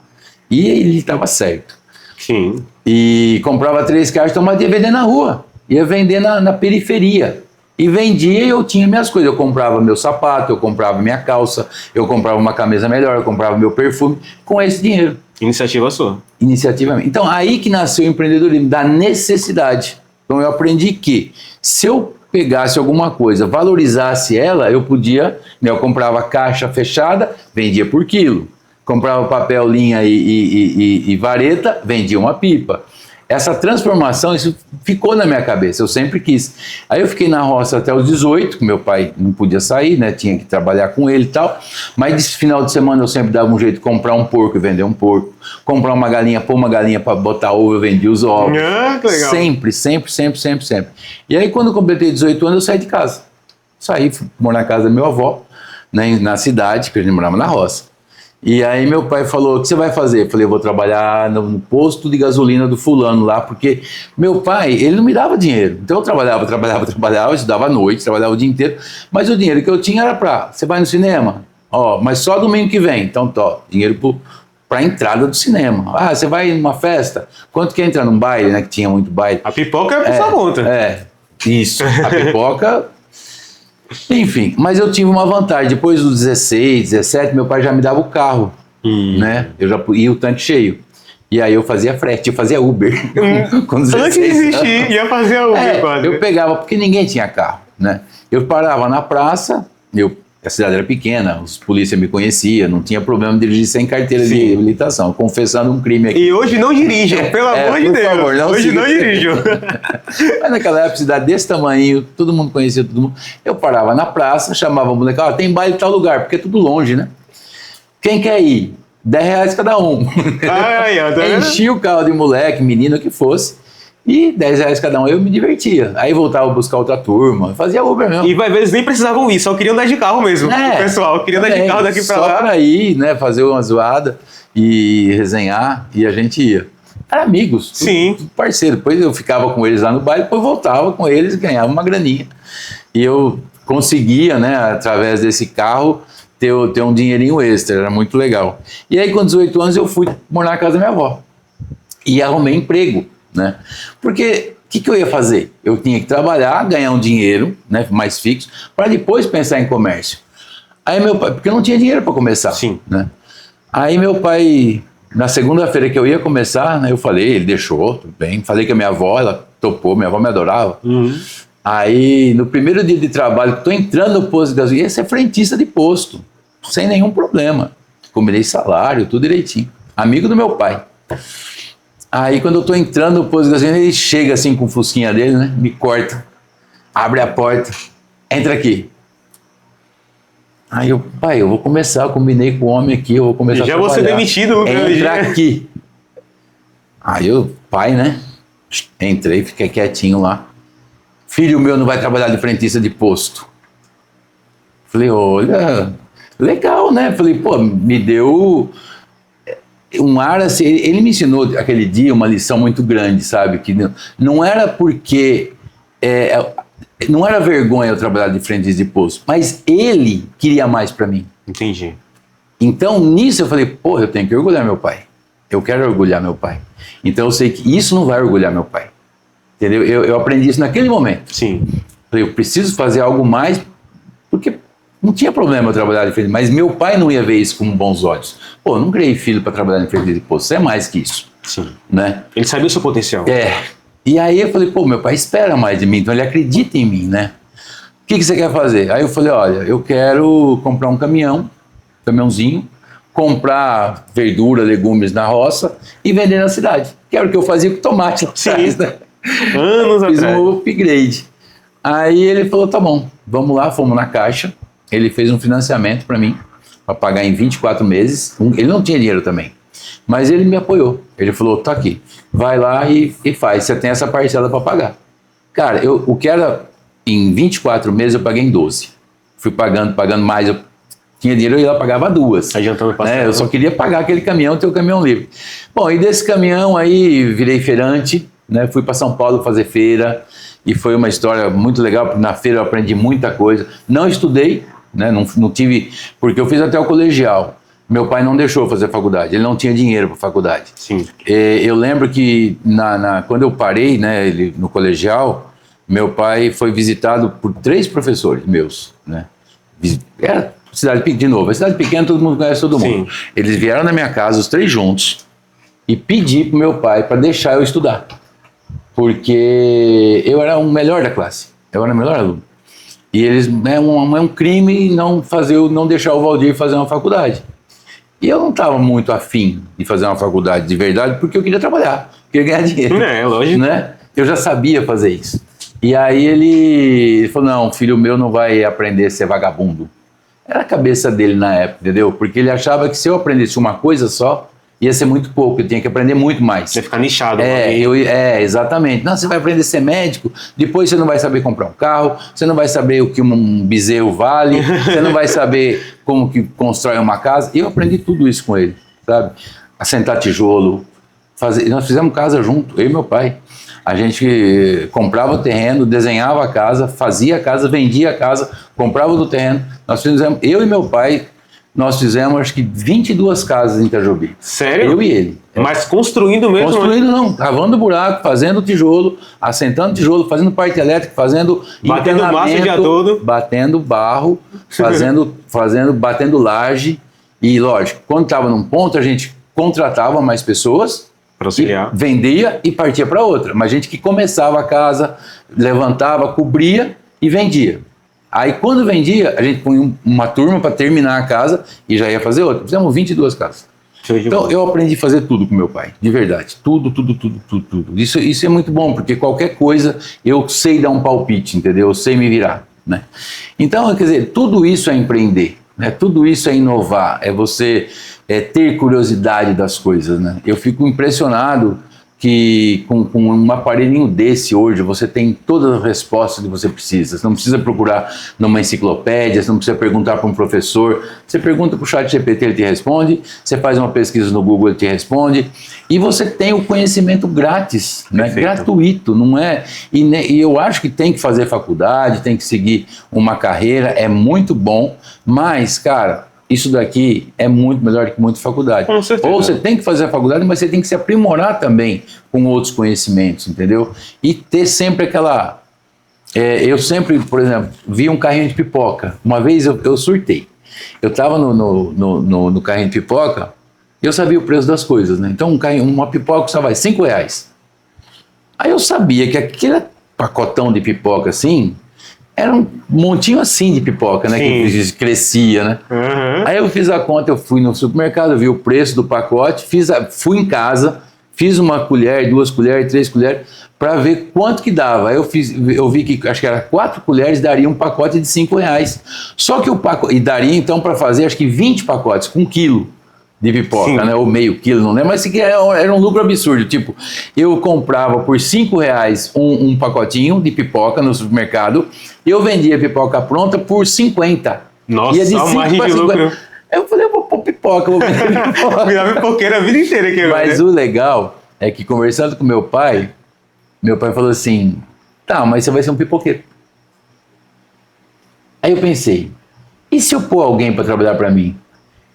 E ele estava certo. Sim. E comprava 3 caixas de tomate e ia vender na rua. Ia vender na periferia. E vendia e eu tinha minhas coisas. Eu comprava meu sapato, eu comprava minha calça, eu comprava uma camisa melhor, eu comprava meu perfume com esse dinheiro. Iniciativa sua. Iniciativa minha. Então, aí que nasceu o empreendedorismo, da necessidade. Então, eu aprendi que se eu pegasse alguma coisa, valorizasse ela, eu podia, né, eu comprava caixa fechada, vendia por quilo. Comprava papel, linha e vareta, vendia uma pipa. Essa transformação, isso ficou na minha cabeça, eu sempre quis. Aí eu fiquei na roça até os 18, que meu pai não podia sair, né, tinha que trabalhar com ele e tal, mas nesse final de semana eu sempre dava um jeito de comprar um porco e vender um porco, comprar uma galinha, pôr uma galinha para botar ovo, eu vendia os ovos. Que legal. Sempre. E aí quando eu completei 18 anos eu saí de casa. Saí, fui morar na casa da minha avó, né, na cidade, que a gente morava na roça. E aí meu pai falou, o que você vai fazer? Eu falei, eu vou trabalhar no posto de gasolina do fulano lá, porque meu pai, ele não me dava dinheiro. Então eu trabalhava, estudava à noite, trabalhava o dia inteiro, mas o dinheiro que eu tinha era você vai no cinema? Ó, mas só domingo que vem. Então, dinheiro para a entrada do cinema. Ah, você vai numa festa? Quanto que entra num baile, né, que tinha muito baile? A pipoca é por sua conta. Isso. A pipoca... Enfim, mas eu tive uma vantagem. Depois dos 16, 17, meu pai já me dava o carro, né? Eu já ia o tanque cheio. E aí eu fazia frete, eu fazia Uber. Com 16 Antes de existir, ia fazer Uber quase. Eu pegava, porque ninguém tinha carro, né? Eu parava na praça, a cidade era pequena, os polícias me conheciam, não tinha problema de dirigir sem carteira de habilitação, confessando um crime aqui. E hoje não dirijam, pelo amor de Deus. Favor, hoje não dirijam. Mas naquela época, cidade desse tamanho, todo mundo conhecia todo mundo. Eu parava na praça, chamava o moleque, tem baile em tal lugar, porque é tudo longe, né? Quem quer ir? 10 reais cada um. Enchia o carro de moleque, menino, o que fosse. E 10 reais cada um, eu me divertia. Aí voltava a buscar outra turma, fazia Uber mesmo. E vai ver, eles nem precisavam ir, só queriam andar de carro mesmo. O pessoal queria andar de carro daqui pra lá. Só pra ir, né, fazer uma zoada e resenhar, e a gente ia. Era amigos, tudo parceiro. Depois eu ficava com eles lá no baile, depois voltava com eles e ganhava uma graninha. E eu conseguia, né, através desse carro, ter um dinheirinho extra, era muito legal. E aí com 18 anos eu fui morar na casa da minha avó. E arrumei emprego. Né? Porque o que eu ia fazer? Eu tinha que trabalhar, ganhar um dinheiro, né, mais fixo, para depois pensar em comércio. Aí meu pai, porque eu não tinha dinheiro para começar. Sim. Né? Aí meu pai, na segunda-feira que eu ia começar, né, eu falei, ele deixou, tudo bem. Falei que a minha avó, ela topou, minha avó me adorava. Aí, no primeiro dia de trabalho, tô entrando no posto de gasolina, ia ser frentista de posto, sem nenhum problema. Combinei salário, tudo direitinho. Amigo do meu pai. Aí, quando eu tô entrando no posto de gasolina, ele chega assim com o fusquinha dele, né? Me corta, abre a porta, entra aqui. Aí eu, pai, eu vou começar, eu combinei com o homem aqui, eu vou começar a já trabalhar. vou ser demitido no primeiro dia. Entra aqui. Aí eu, pai, né? Entrei, fiquei quietinho lá. Filho meu não vai trabalhar de frentista de posto. Falei, olha, legal, né? Falei, pô, me deu um ar assim. Ele me ensinou aquele dia uma lição muito grande, sabe? Que não era porque. Não era vergonha eu trabalhar de frentista de posto, mas ele queria mais pra mim. Entendi. Então nisso eu falei, porra, eu tenho que orgulhar meu pai. Eu quero orgulhar meu pai. Então eu sei que isso não vai orgulhar meu pai. Entendeu? Eu aprendi isso naquele momento. Sim. Eu preciso fazer algo mais, porque não tinha problema eu trabalhar de frente, mas meu pai não ia ver isso com bons olhos. Pô, eu não criei filho para trabalhar de frente de posto, você é mais que isso. Sim. Né? Ele sabia o seu potencial. E aí eu falei, pô, meu pai espera mais de mim, então ele acredita em mim, né? O que você quer fazer? Aí eu falei, olha, eu quero comprar um caminhãozinho, comprar verdura, legumes na roça e vender na cidade. Que era o que eu fazia com tomate lá atrás, né? Anos Fiz atrás. um upgrade. Aí ele falou, tá bom, vamos lá, fomos na Caixa. Ele fez um financiamento para mim, para pagar em 24 meses. Ele não tinha dinheiro também, mas ele me apoiou. Ele falou, tá aqui, vai lá e faz, você tem essa parcela para pagar. Cara, o que era em 24 meses eu paguei em 12. Fui pagando mais, eu tinha dinheiro, eu ia lá, pagava 2. Adiantando o Eu só queria pagar aquele caminhão, ter o caminhão livre. Bom, e desse caminhão aí virei feirante, né? Fui para São Paulo fazer feira e foi uma história muito legal, porque na feira eu aprendi muita coisa. Não estudei, né? Não tive, porque eu fiz até o colegial. Meu pai não deixou eu fazer faculdade, ele não tinha dinheiro para faculdade. Sim. Eu lembro que quando eu parei, né, no colegial, meu pai foi visitado por 3 professores meus, né? Era cidade pequena, de novo, a cidade pequena todo mundo conhece todo mundo. Sim. Eles vieram na minha casa, os 3 juntos, e pedi pro meu pai para deixar eu estudar, porque eu era o melhor da classe, eu era o melhor aluno. E eles, é um crime não deixar o Valdir fazer uma faculdade. E eu não estava muito afim de fazer uma faculdade de verdade, porque eu queria trabalhar, queria ganhar dinheiro. Lógico. Né? Eu já sabia fazer isso. E aí ele falou, não, filho meu não vai aprender a ser vagabundo. Era a cabeça dele na época, entendeu? Porque ele achava que se eu aprendesse uma coisa só, ia ser muito pouco, eu tinha que aprender muito mais. Você ficar nichado. Exatamente. Não, você vai aprender a ser médico, depois você não vai saber comprar um carro, você não vai saber o que um bezerro vale, você não vai saber como que constrói uma casa. E eu aprendi tudo isso com ele, sabe? Assentar tijolo, nós fizemos casa junto, eu e meu pai. A gente comprava o terreno, desenhava a casa, fazia a casa, vendia a casa, comprava do terreno. Nós fizemos, eu e meu pai, nós fizemos acho que 22 casas em Itajobi. Sério? Eu e ele. Mas construindo mesmo? Construindo não, cavando buraco, fazendo tijolo, assentando tijolo, fazendo parte elétrica, fazendo batendo massa o dia todo. Batendo barro, batendo laje. E lógico, quando estava num ponto a gente contratava mais pessoas, para auxiliar, vendia e partia para outra. Mas gente que começava a casa, levantava, cobria e vendia. Aí quando vendia, a gente punha uma turma para terminar a casa e já ia fazer outra. Fizemos 22 casas. Então eu aprendi a fazer tudo com meu pai, de verdade. Tudo. Isso é muito bom, porque qualquer coisa eu sei dar um palpite, entendeu? Eu sei me virar, né? Então, quer dizer, tudo isso é empreender, né? Tudo isso é inovar, é você ter curiosidade das coisas, né? Eu fico impressionado que com um aparelhinho desse hoje você tem todas as respostas que você precisa. Você não precisa procurar numa enciclopédia, você não precisa perguntar para um professor. Você pergunta para o ChatGPT, ele te responde. Você faz uma pesquisa no Google, ele te responde. E você tem o conhecimento grátis, né? Gratuito, não é? E eu acho que tem que fazer faculdade, tem que seguir uma carreira, é muito bom, mas, cara, isso daqui é muito melhor que muita faculdade. Com certeza. Ou você tem que fazer a faculdade, mas você tem que se aprimorar também com outros conhecimentos, entendeu? E ter sempre eu sempre, por exemplo, vi um carrinho de pipoca. Uma vez eu surtei. Eu estava no carrinho de pipoca e eu sabia o preço das coisas, né? Então uma pipoca custava R$5. Aí eu sabia que aquele pacotão de pipoca assim, era um montinho assim de pipoca, né? Sim. Que crescia, né? Uhum. Aí eu fiz a conta, eu fui no supermercado, vi o preço do pacote, fui em casa, fiz 1 colher, 2 colheres, 3 colheres, para ver quanto que dava. Aí eu vi que acho que era 4 colheres, daria um pacote de R$5. Só que o pacote, e daria então para fazer acho que 20 pacotes, com 1 quilo de pipoca, Sim. né? Ou meio quilo, não lembro, mas isso aqui era um lucro absurdo. Tipo, eu comprava por R$5 um pacotinho de pipoca no supermercado, eu vendia pipoca pronta por 50. Nossa, Ia de só 5 margem para de 50. lucro. Aí eu falei, eu vou pôr pipoca, eu vou vender pipoca. Virava pipoqueira a vida inteira aqui agora. Mas né? o legal é que conversando com meu pai falou assim, tá, mas você vai ser um pipoqueiro. Aí eu pensei, e se eu pôr alguém para trabalhar para mim?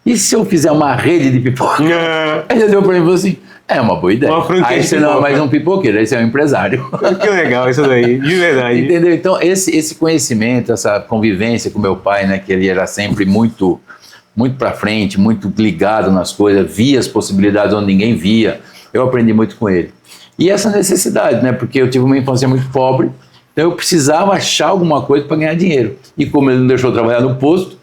E se eu fizer uma rede de pipoca? Ah, Aí ele deu para mim e falou assim, é uma boa ideia. Uma franquia Aí de você não é pipoca. mais um pipoqueiro, aí você é um empresário. que legal isso daí, de verdade. Entendeu? Então, esse conhecimento, essa convivência com meu pai, né, que ele era sempre muito para frente, muito ligado nas coisas, via as possibilidades onde ninguém via, eu aprendi muito com ele. E essa necessidade, né, porque eu tive uma infância muito pobre, então eu precisava achar alguma coisa para ganhar dinheiro. E como ele não deixou eu trabalhar no posto,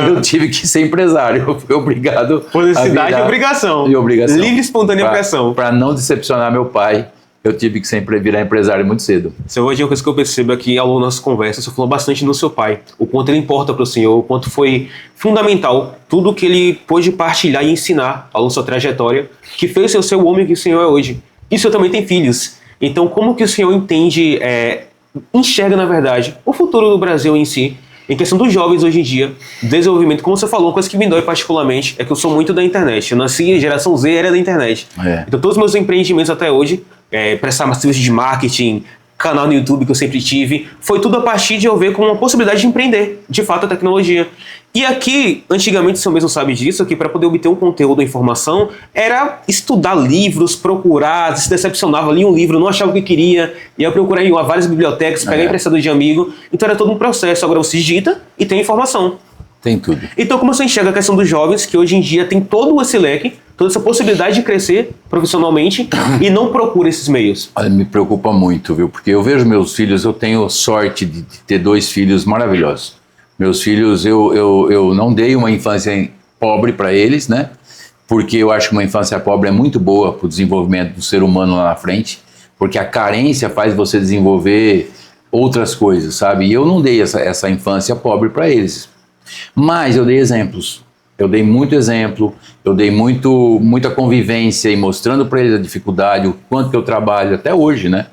eu tive que ser empresário. Eu fui obrigado Por necessidade e obrigação. E obrigação. Livre e espontânea pressão. Para não decepcionar meu pai, eu tive que sempre virar empresário muito cedo. Seu Rodinho, uma coisa que eu percebo aqui ao longo da nossa conversa, você falou bastante do seu pai, o quanto ele importa para o senhor, o quanto foi fundamental tudo que ele pôde partilhar e ensinar ao longo da sua trajetória, que fez o seu homem que o senhor é hoje. E o senhor também tem filhos. Então, como que o senhor entende, enxerga, na verdade, o futuro do Brasil em si, em questão dos jovens hoje em dia, desenvolvimento, como você falou, uma coisa que me dói particularmente é que eu sou muito da internet. Eu nasci, geração Z era da internet. Então todos os meus empreendimentos até hoje, prestar serviço de marketing, canal no YouTube que eu sempre tive, foi tudo a partir de eu ver como uma possibilidade de empreender, de fato, a tecnologia. E aqui, antigamente, o senhor mesmo sabe disso, que para poder obter um conteúdo, informação, era estudar livros, procurar, se decepcionava, lia um livro, não achava o que queria, ia procurar em várias bibliotecas, pegar emprestado de amigo, então era todo um processo. Agora você digita e tem informação. Tem tudo. Então como você enxerga a questão dos jovens, que hoje em dia tem todo esse leque, toda essa possibilidade de crescer profissionalmente e não procura esses meios? Olha, me preocupa muito, viu? Porque eu vejo meus filhos, eu tenho sorte de ter 2 filhos maravilhosos. Meus filhos, eu não dei uma infância pobre para eles, né? Porque eu acho que uma infância pobre é muito boa para o desenvolvimento do ser humano lá na frente, porque a carência faz você desenvolver outras coisas, sabe? E eu não dei essa infância pobre para eles. Mas eu dei exemplos. Eu dei muito exemplo, eu dei muita convivência e mostrando para eles a dificuldade, o quanto que eu trabalho, até hoje, né?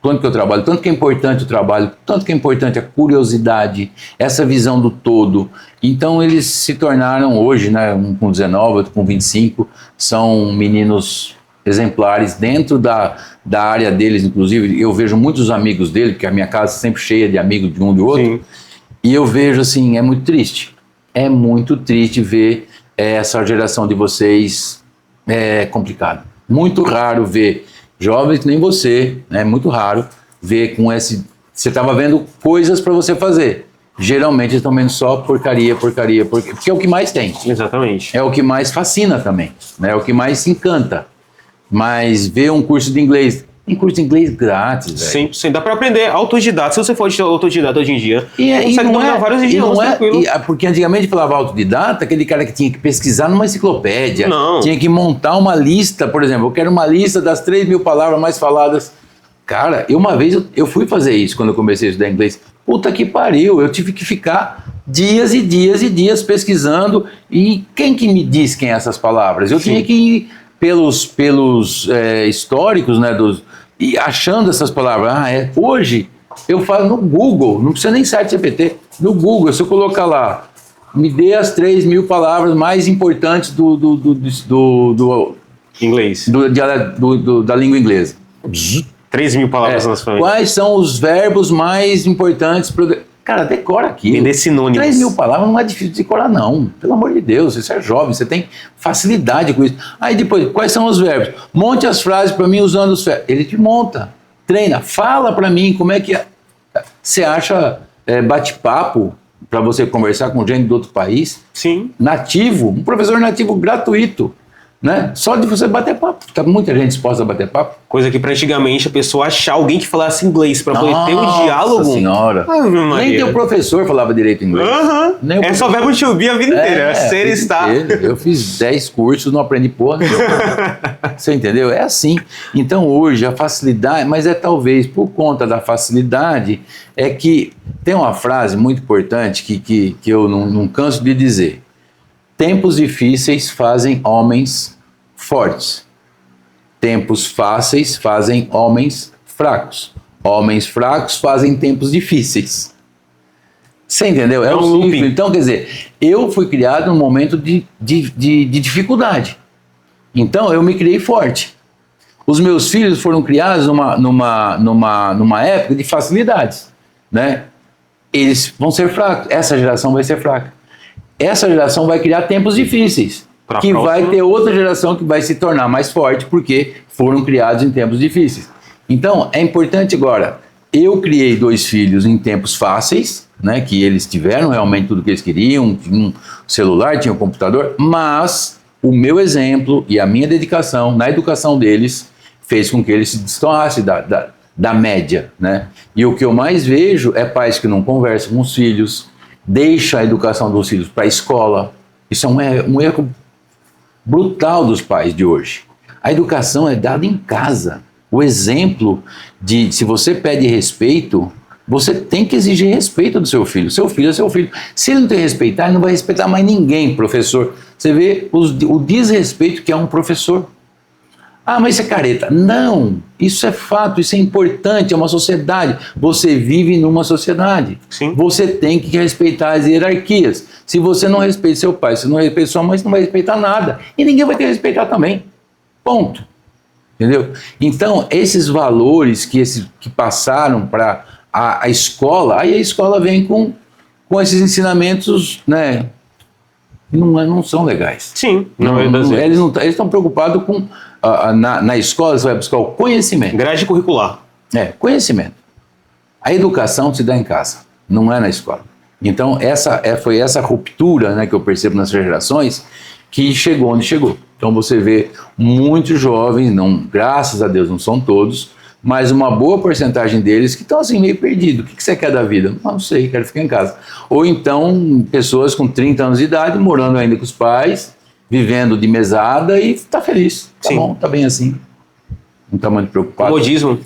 Quanto que eu trabalho, tanto que é importante o trabalho, tanto que é importante a curiosidade, essa visão do todo. Então eles se tornaram hoje, né, um com 19, outro com 25, são meninos exemplares dentro da área deles, inclusive. Eu vejo muitos amigos dele, porque a minha casa é sempre cheia de amigos de um e do outro. Sim. E eu vejo assim, é muito triste. É muito triste ver essa geração de vocês, é complicado. Muito raro ver jovens que nem você, é muito raro ver com esse... Você estava vendo coisas para você fazer. Geralmente eles estão vendo só porcaria, porque é o que mais tem. Exatamente. É o que mais fascina também, né? É o que mais encanta. Mas ver um curso de inglês... Tem curso de inglês grátis, velho. Sim, dá para aprender autodidata. Se você for autodidata hoje em dia, consegue não dominar vários idiomas tranquilo. Porque antigamente falava autodidata, aquele cara que tinha que pesquisar numa enciclopédia, Não. tinha que montar uma lista, por exemplo, eu quero uma lista das 3.000 palavras mais faladas. Cara, uma vez eu fui fazer isso quando eu comecei a estudar inglês. Puta que pariu, eu tive que ficar dias e dias e dias pesquisando. E quem que me diz quem é essas palavras? Eu tinha que ir pelos históricos, né, e achando essas palavras. Hoje eu falo no Google, não precisa nem site GPT, no Google, se eu colocar lá, me dê as 3.000 palavras mais importantes do Inglês. da língua inglesa. 3.000 palavras nas famílias. Quais são os verbos mais importantes? Cara, decora aqui. Entender sinônimos. 3.000 palavras não é difícil de decorar, não. Pelo amor de Deus, você é jovem, você tem facilidade com isso. Aí depois, quais são os verbos? Monte as frases para mim usando os verbos. Ele te monta, treina, fala para mim como é que é. Você acha bate-papo para você conversar com gente do outro país. Sim. Nativo, um professor nativo gratuito, né? Só de você bater papo. Tá muita gente disposta a bater papo. Coisa que pra antigamente a pessoa achar alguém que falasse inglês pra poder ter um Nossa diálogo. Senhora. Ave Maria. Nem teu professor falava direito inglês. Nem o É só verbo to be a vida inteira. Ser e estar. Eu fiz 10 cursos, não aprendi porra nenhuma. Você entendeu? É assim. Então hoje a facilidade, mas é talvez por conta da facilidade, é que tem uma frase muito importante que eu não canso de dizer. Tempos difíceis fazem homens fortes. Tempos fáceis fazem homens fracos. Homens fracos fazem tempos difíceis. Você entendeu? É um looping. Então, quer dizer, eu fui criado num momento de dificuldade. Então, eu me criei forte. Os meus filhos foram criados numa época de facilidades, né? Eles vão ser fracos. Essa geração vai ser fraca. Essa geração vai criar tempos difíceis. Vai ter outra geração que vai se tornar mais forte porque foram criados em tempos difíceis. Então, é importante agora, eu criei 2 filhos em tempos fáceis, né, que eles tiveram realmente tudo que eles queriam, tinham um celular, tinham um computador, mas o meu exemplo e a minha dedicação na educação deles fez com que eles se destoassem da média, né? E o que eu mais vejo é pais que não conversam com os filhos, deixam a educação dos filhos para a escola. Isso é um erro brutal dos pais de hoje. A educação é dada em casa. O exemplo de, se você pede respeito, você tem que exigir respeito do seu filho. Seu filho é seu filho. Se ele não te respeitar, ele não vai respeitar mais ninguém, professor. Você vê o desrespeito que é um professor. Ah, mas isso é careta. Não, isso é fato, isso é importante, é uma sociedade. Você vive numa sociedade. Sim. Você tem que respeitar as hierarquias. Se você não respeita seu pai, se não respeita sua mãe, você não vai respeitar nada. E ninguém vai ter que respeitar também. Ponto. Entendeu? Então, esses valores que passaram para a escola, aí a escola vem com esses ensinamentos, né, que não são legais. Sim. Eles estão preocupados com... na escola você vai buscar o conhecimento. Grade curricular. Conhecimento. A educação se dá em casa, não é na escola. Então, foi essa ruptura, né, que eu percebo nas gerações que chegou onde chegou. Então, você vê muitos jovens, graças a Deus não são todos, mas uma boa porcentagem deles que estão assim meio perdidos. O que você quer da vida? Não sei, quero ficar em casa. Ou então, pessoas com 30 anos de idade, morando ainda com os pais, vivendo de mesada e está feliz. Tá Sim. Bom, tá bem assim. Não está muito preocupado. Comodismo.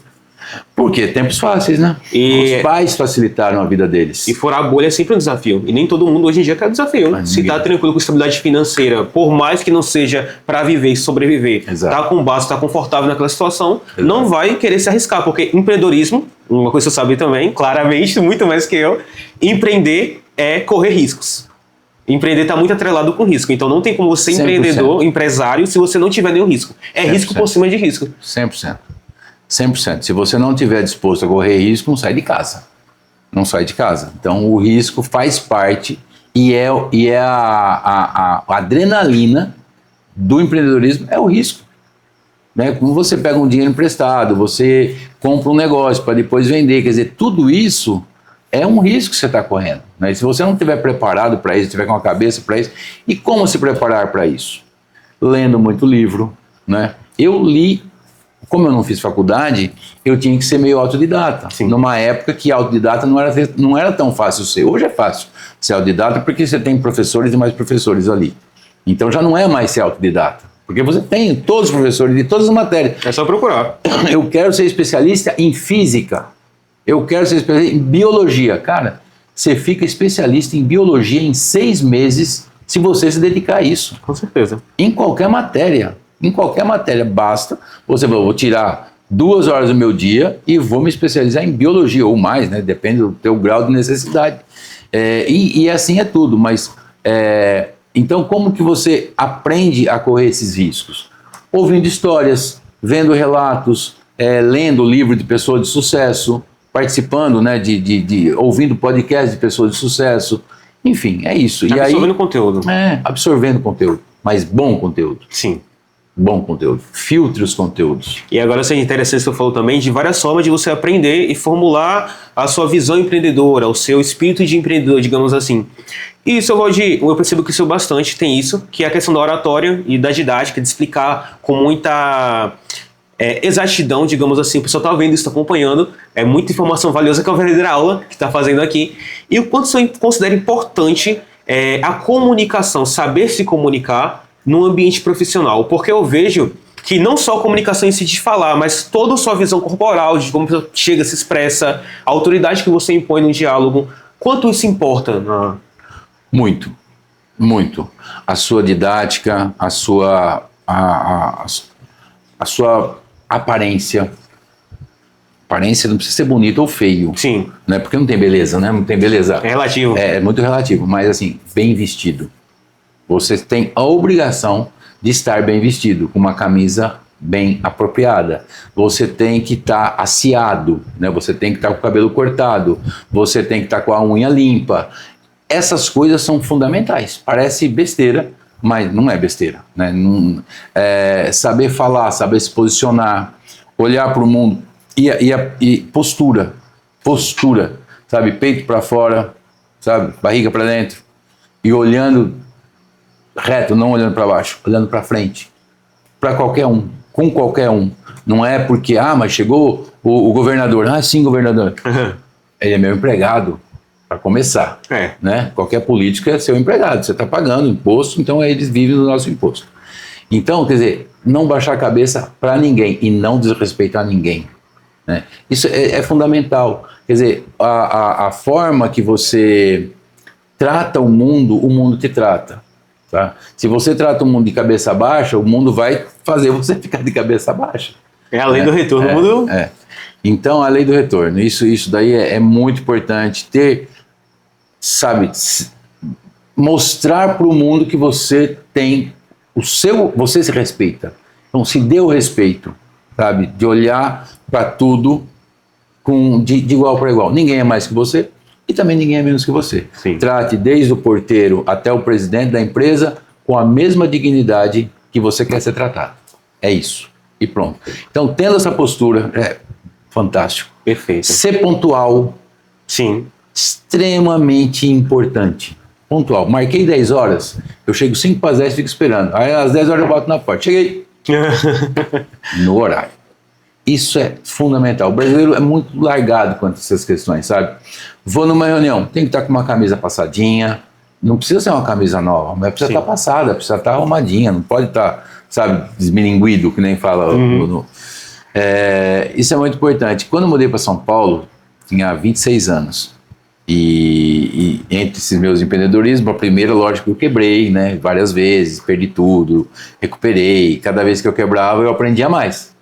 Por quê? Tempos fáceis, né? Os pais facilitaram a vida deles. E furar a bolha é sempre um desafio. E nem todo mundo hoje em dia quer desafio. Se tá tranquilo com estabilidade financeira, por mais que não seja para viver e sobreviver, tá com base, tá confortável naquela situação, não vai querer se arriscar. Porque empreendedorismo, uma coisa que você sabe também, claramente, muito mais que eu, empreender é correr riscos. Empreender está muito atrelado com risco. Então não tem como você ser 100%. empreendedor, empresário, se você não tiver nenhum risco. É 100%. Risco por cima de risco. 100%. 100%. Se você não estiver disposto a correr risco, não sai de casa. Não sai de casa. Então o risco faz parte e é a adrenalina do empreendedorismo, é o risco. Né? Como você pega um dinheiro emprestado, você compra um negócio para depois vender, quer dizer, tudo isso é um risco que você está correndo. Né? E se você não estiver preparado para isso, estiver com a cabeça para isso, e como se preparar para isso? Lendo muito livro. Né? Eu li, como eu não fiz faculdade, eu tinha que ser meio autodidata. Sim. Numa época que autodidata não era tão fácil ser. Hoje é fácil ser autodidata porque você tem professores e mais professores ali. Então já não é mais ser autodidata. Porque você tem todos os professores de todas as matérias. É só procurar. Eu quero ser especialista em física. Eu quero ser especialista em biologia. Cara, você fica especialista em biologia em 6 meses se você se dedicar a isso. Com certeza. Em qualquer matéria. Em qualquer matéria. Basta você vou tirar 2 horas do meu dia e vou me especializar em biologia ou mais, né? Depende do teu grau de necessidade. E assim é tudo. Mas, então, como que você aprende a correr esses riscos? Ouvindo histórias, vendo relatos, lendo livro de pessoas de sucesso, participando, né, ouvindo podcast de pessoas de sucesso, enfim, é isso. Absorvendo conteúdo. Absorvendo conteúdo, mas bom conteúdo. Sim. bom conteúdo, filtre os conteúdos. E agora isso é interessante que você falou também de várias formas de você aprender e formular a sua visão empreendedora, o seu espírito de empreendedor, digamos assim. E isso eu percebo que o seu bastante tem isso, que é a questão da oratória e da didática, de explicar com muita exatidão, digamos assim. O pessoal está vendo isso, está acompanhando, é muita informação valiosa que é a verdadeira aula que está fazendo aqui. E o quanto você considera importante a comunicação, saber se comunicar no ambiente profissional, porque eu vejo que não só a comunicação em si de falar, mas toda a sua visão corporal, de como você chega, se expressa, a autoridade que você impõe no diálogo, quanto isso importa? Muito, muito. A sua didática, a sua aparência. Aparência não precisa ser bonito ou feio. Sim. Né? Porque não tem beleza, né? Não tem beleza. É relativo. É muito relativo, mas assim, bem vestido. Você tem a obrigação de estar bem vestido, com uma camisa bem apropriada. Você tem que estar aciado, né? Você tem que estar com o cabelo cortado, você tem que estar com a unha limpa. Essas coisas são fundamentais. Parece besteira, mas não é besteira, né? Saber falar, saber se posicionar, olhar para o mundo e postura, sabe? Peito para fora, sabe? Barriga para dentro e olhando reto, não olhando para baixo, olhando para frente, para qualquer um, com qualquer um. Não é porque, mas chegou o governador. Sim, governador. Uhum. Ele é meu empregado, para começar. Né? Qualquer político é seu empregado, você está pagando imposto, então eles vivem do nosso imposto. Então, quer dizer, não baixar a cabeça para ninguém e não desrespeitar ninguém. Né? Isso é fundamental. Quer dizer, a forma que você trata o mundo te trata. Tá? Se você trata o mundo de cabeça baixa, o mundo vai fazer você ficar de cabeça baixa. É a lei do retorno. Então, a lei do retorno, isso daí é muito importante ter, sabe, mostrar para o mundo que você tem você se respeita. Então, se dê o respeito, sabe, de olhar para tudo de igual para igual. Ninguém é mais que você. E também ninguém é menos que você. Sim. Trate desde o porteiro até o presidente da empresa com a mesma dignidade que você quer ser tratado. É isso. E pronto. Então, tendo essa postura, fantástico. Perfeito. Ser pontual. Sim. Extremamente importante. Pontual. Marquei 10 horas, eu chego 5 para as 10 e fico esperando. Aí às 10 horas eu bato na porta. Cheguei. No horário. Isso é fundamental. O brasileiro é muito largado quanto a essas questões, sabe? Vou numa reunião, tem que estar com uma camisa passadinha, não precisa ser uma camisa nova, mas precisa estar passada, precisa estar arrumadinha, não pode estar, sabe, desmilinguido, que nem fala. Isso é muito importante. Quando eu mudei para São Paulo, tinha 26 anos, e entre esses meus empreendedorismos, a primeira, lógico, eu quebrei, né, várias vezes, perdi tudo, recuperei, cada vez que eu quebrava eu aprendia mais.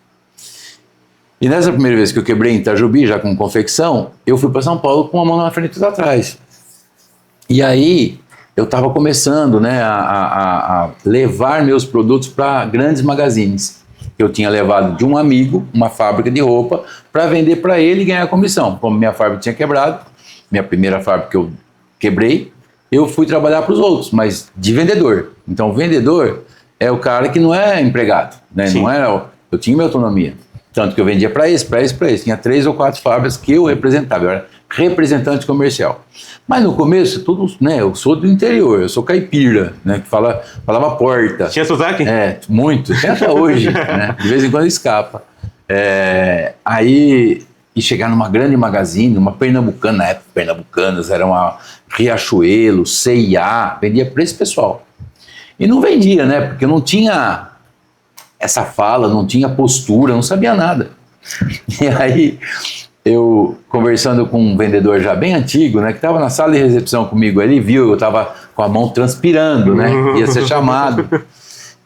E nessa primeira vez que eu quebrei em Itajubi, já com confecção, eu fui para São Paulo com uma mão na frente e outra atrás. E aí eu estava começando, né, a levar meus produtos para grandes magazines. Eu tinha levado de um amigo uma fábrica de roupa para vender para ele e ganhar comissão. Como minha fábrica tinha quebrado, minha primeira fábrica que eu quebrei, eu fui trabalhar para os outros, mas de vendedor. Então o vendedor é o cara que não é empregado, né? Não era, eu tinha minha autonomia. Tanto que eu vendia para esse. Tinha 3 ou 4 fábricas que eu representava. Eu era representante comercial. Mas no começo, tudo, né, eu sou do interior, eu sou caipira, né, que falava porta. Tinha sotaque? Muito. Tem até hoje, né, de vez em quando escapa. E chegar numa grande magazine, uma pernambucana, na época pernambucanas, era uma Riachuelo, C&A, vendia para esse pessoal. E não vendia, né, porque não tinha essa fala, não tinha postura, não sabia nada. E aí, eu conversando com um vendedor já bem antigo, né, que estava na sala de recepção comigo, ele viu, eu estava com a mão transpirando, né, ia ser chamado.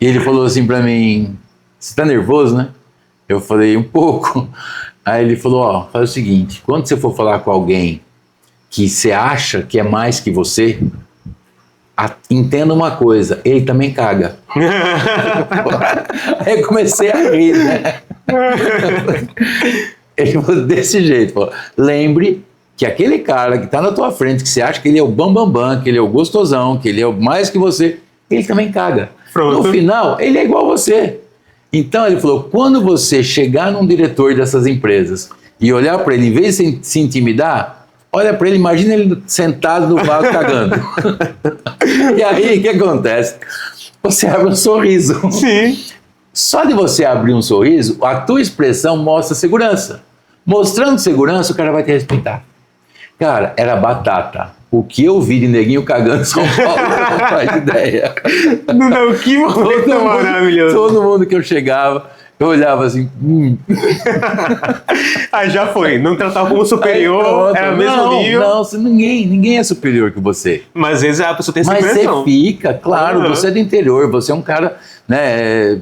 E ele falou assim para mim, você está nervoso, né? Eu falei, um pouco. Aí ele falou, faz o seguinte, quando você for falar com alguém que você acha que é mais que você, entenda uma coisa, ele também caga. Aí eu comecei a rir, né? Ele falou desse jeito, falou, lembre que aquele cara que está na tua frente, que você acha que ele é o bambambam, que ele é o gostosão, que ele é o mais que você, ele também caga. Pronto. No final, ele é igual a você. Então ele falou, quando você chegar num diretor dessas empresas e olhar para ele, em vez de se intimidar, olha para ele, imagina ele sentado no vaso cagando. E aí, o que acontece? Você abre um sorriso. Sim. Só de você abrir um sorriso, a tua expressão mostra segurança. Mostrando segurança, o cara vai te respeitar. Cara, era batata. O que eu vi de neguinho cagando em São Paulo, não faz ideia. Não, que momento maravilhoso. Todo mundo que eu chegava, eu olhava assim... Aí já foi. Não tratava como superior, era o mesmo nível. Não, ninguém é superior que você. Mas às vezes a pessoa tem essa Mas impressão. você fica, claro, você é do interior, você é um cara, né?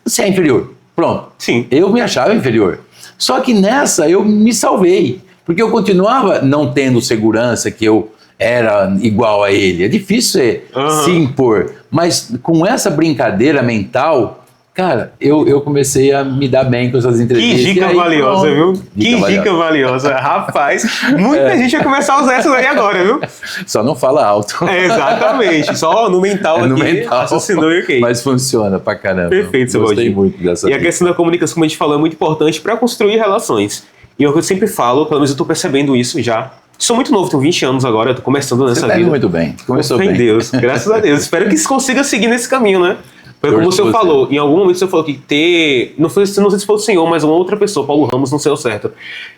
Você é inferior. Pronto. Sim. Eu me achava inferior. Só que nessa eu me salvei. Porque eu continuava não tendo segurança que eu era igual a ele. É difícil se impor. Mas com essa brincadeira mental, cara, eu comecei a me dar bem com essas entrevistas. Que dica valiosa, viu? Que dica valiosa. Rapaz, muita gente vai começar a usar essas aí agora, viu? Só não fala alto. Exatamente. Só no mental aqui. No mental. Raciocinou e ok. Mas funciona pra caramba. Perfeito, seu Gostei Valdir. muito dessa E a dica. questão da comunicação, como a gente falou, é muito importante para construir relações. E eu sempre falo, pelo menos eu tô percebendo isso já. Sou muito novo, tenho 20 anos agora, eu tô começando nessa Você tá vida. indo muito bem. Começou Fé em bem. Deus, graças a Deus. Espero que consiga seguir nesse caminho, né? Foi como Torço você por você. falou, em algum momento você falou que não sei se foi o senhor, mas uma outra pessoa, Paulo Ramos, não sei o certo,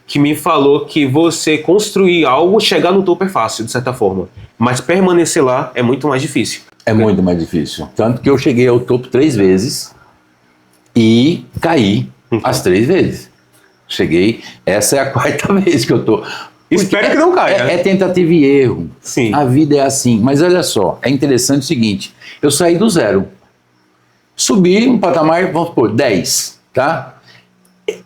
que me falou que você construir algo, chegar no topo é fácil, de certa forma. Mas permanecer lá é muito mais difícil. É muito mais difícil. Tanto que eu cheguei ao topo 3 vezes e caí as 3 vezes. Cheguei, essa é a 4ª vez que eu tô. Espero que não caia. É tentativa e erro. Sim. A vida é assim. Mas olha só, é interessante o seguinte: eu saí do 0, subi um patamar, vamos supor, 10, tá?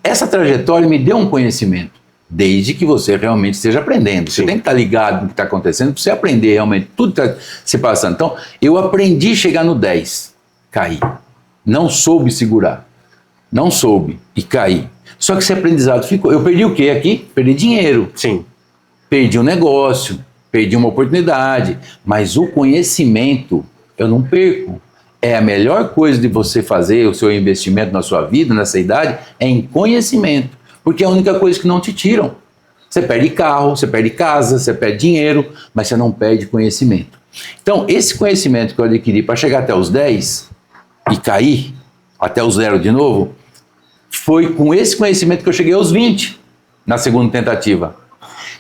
Essa trajetória me deu um conhecimento, desde que você realmente esteja aprendendo. Você Sim. tem que estar ligado no que está acontecendo para você aprender realmente tudo que está se passando. Então, eu aprendi a chegar no 10, caí. Não soube segurar. Não soube e caí. Só que esse aprendizado ficou. Eu perdi o quê aqui? Perdi dinheiro. Sim. Perdi um negócio, perdi uma oportunidade, mas o conhecimento eu não perco. É a melhor coisa de você fazer o seu investimento na sua vida, nessa idade, é em conhecimento, porque é a única coisa que não te tiram. Você perde carro, você perde casa, você perde dinheiro, mas você não perde conhecimento. Então, esse conhecimento que eu adquiri para chegar até os 10 e cair até o 0 de novo, foi com esse conhecimento que eu cheguei aos 20 na segunda tentativa.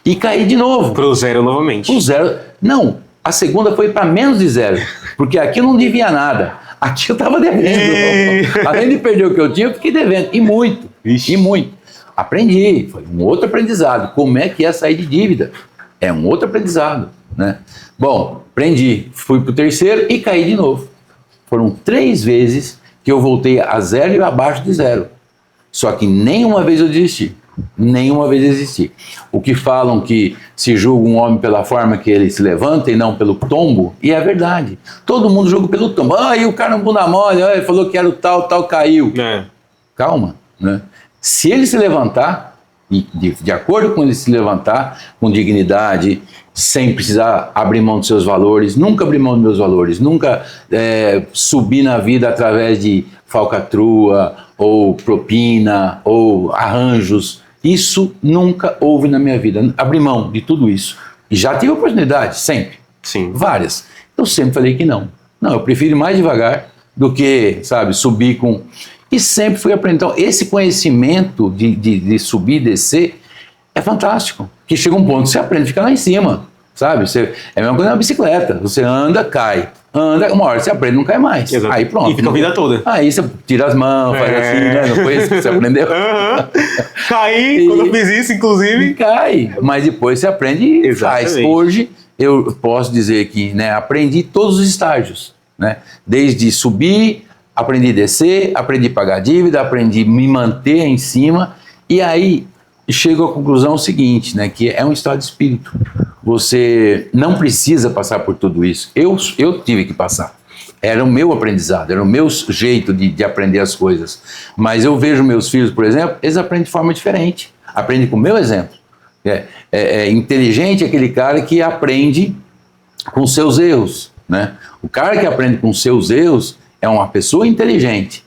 E caí de novo. Pro 0 novamente. O 0. Não, a segunda foi para menos de 0. Porque aqui eu não devia nada. Aqui eu estava devendo. Além de perder o que eu tinha, eu fiquei devendo. E muito. Ixi. E muito. Aprendi. Foi um outro aprendizado. Como é que é sair de dívida? É um outro aprendizado, né? Bom, aprendi. Fui para o 3º e caí de novo. Foram 3 vezes que eu voltei a 0 e abaixo de 0. Só que nenhuma vez eu desisti. Nenhuma vez desisti. O que falam que se julga um homem pela forma que ele se levanta e não pelo tombo, e é verdade. Todo mundo julga pelo tombo. E o cara não bunda mole, ele falou que era o tal, caiu. É. Calma, né? Se ele se levantar, e de acordo com ele se levantar, com dignidade, sem precisar abrir mão dos seus valores, nunca abrir mão dos meus valores, nunca subir na vida através de falcatrua, ou propina, ou arranjos. Isso nunca houve na minha vida. Abri mão de tudo isso. E já tive oportunidade, sempre. Sim. Várias. Eu sempre falei que não. Não, eu prefiro ir mais devagar do que, sabe, subir com... E sempre fui aprendendo. Então, esse conhecimento de subir e descer é fantástico. Que chega um ponto que você aprende a ficar lá em cima, sabe? É a mesma coisa na bicicleta. Você anda, cai. Anda, uma hora você aprende, não cai mais. Exato. Aí pronto. E fica a vida toda. Aí você tira as mãos, faz assim, né? Não foi isso que você aprendeu? Caí quando eu fiz isso, inclusive. E cai. Mas depois você aprende e faz. Exatamente. Hoje, eu posso dizer que, né, aprendi todos os estágios, né? Desde subir, aprendi a descer, aprendi a pagar dívida, aprendi a me manter em cima. E aí, chego à conclusão seguinte, né, que é um estado de espírito. Você não precisa passar por tudo isso. Eu tive que passar. Era o meu aprendizado, era o meu jeito de aprender as coisas. Mas eu vejo meus filhos, por exemplo, eles aprendem de forma diferente. Aprendem com o meu exemplo. Inteligente é aquele cara que aprende com seus erros, né? O cara que aprende com seus erros é uma pessoa inteligente.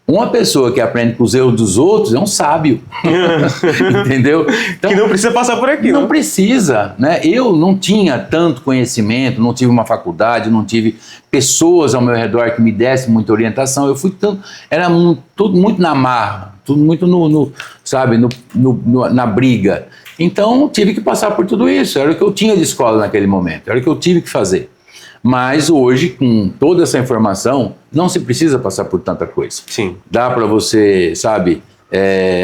Uma pessoa que aprende com os erros dos outros é um sábio, entendeu? Então, que não precisa passar por aqui. não precisa, né? Eu não tinha tanto conhecimento, não tive uma faculdade, não tive pessoas ao meu redor que me dessem muita orientação. Eu fui era tudo muito na marra, tudo muito na briga. Então tive que passar por tudo isso. Era o que eu tinha de escola naquele momento, era o que eu tive que fazer. Mas hoje, com toda essa informação, não se precisa passar por tanta coisa. Sim. Dá para você,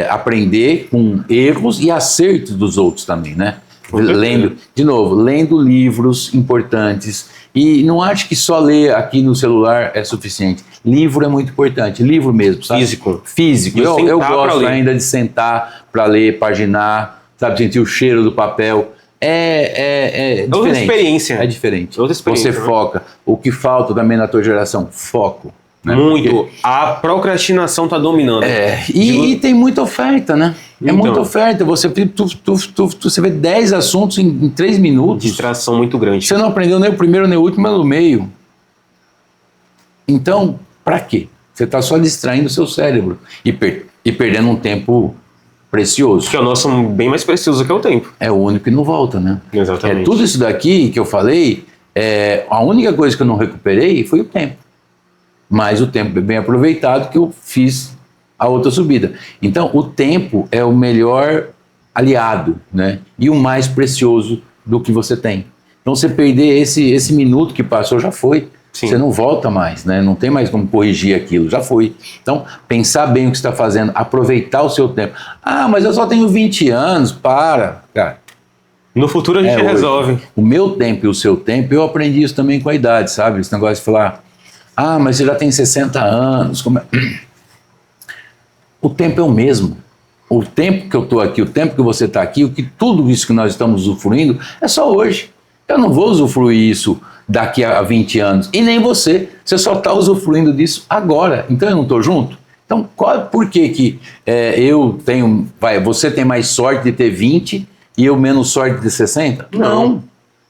aprender com erros e acertos dos outros também, né? Lendo livros importantes. E não acho que só ler aqui no celular é suficiente. Livro é muito importante, livro mesmo, sabe? Físico. Eu gosto ainda de sentar para ler, paginar, sabe? Sentir o cheiro do papel. É diferente. Outra experiência. É diferente. Outra experiência, você foca. O que falta também na tua geração? Foco. Né? Muito. Porque a procrastinação está dominando. E tem muita oferta, né? Então, muita oferta. Você vê 10 assuntos em 3 minutos. Distração muito grande. Você não aprendeu nem o primeiro, nem o último, nem o meio. Então, para quê? Você está só distraindo o seu cérebro e perdendo um tempo precioso. Que é o nosso bem mais precioso que é o tempo. É o único que não volta, né? Exatamente. Tudo isso daqui que eu falei, a única coisa que eu não recuperei foi o tempo. Mas o tempo é bem aproveitado que eu fiz a outra subida. Então, o tempo é o melhor aliado, né? E o mais precioso do que você tem. Então, você perder esse minuto que passou, já foi. Sim. Você não volta mais, né? Não tem mais como corrigir aquilo, já foi. Então, pensar bem o que você está fazendo, aproveitar o seu tempo. Ah, mas eu só tenho 20 anos, cara. No futuro a gente resolve. O meu tempo e o seu tempo, eu aprendi isso também com a idade, sabe? Esse negócio de falar, mas você já tem 60 anos. O tempo é o mesmo. O tempo que eu estou aqui, o tempo que você está aqui, tudo isso que nós estamos usufruindo, é só hoje. Eu não vou usufruir isso daqui a 20 anos. E nem você. Você só está usufruindo disso agora. Então eu não estou junto? Então por que você tem mais sorte de ter 20 e eu menos sorte de ter 60? Não.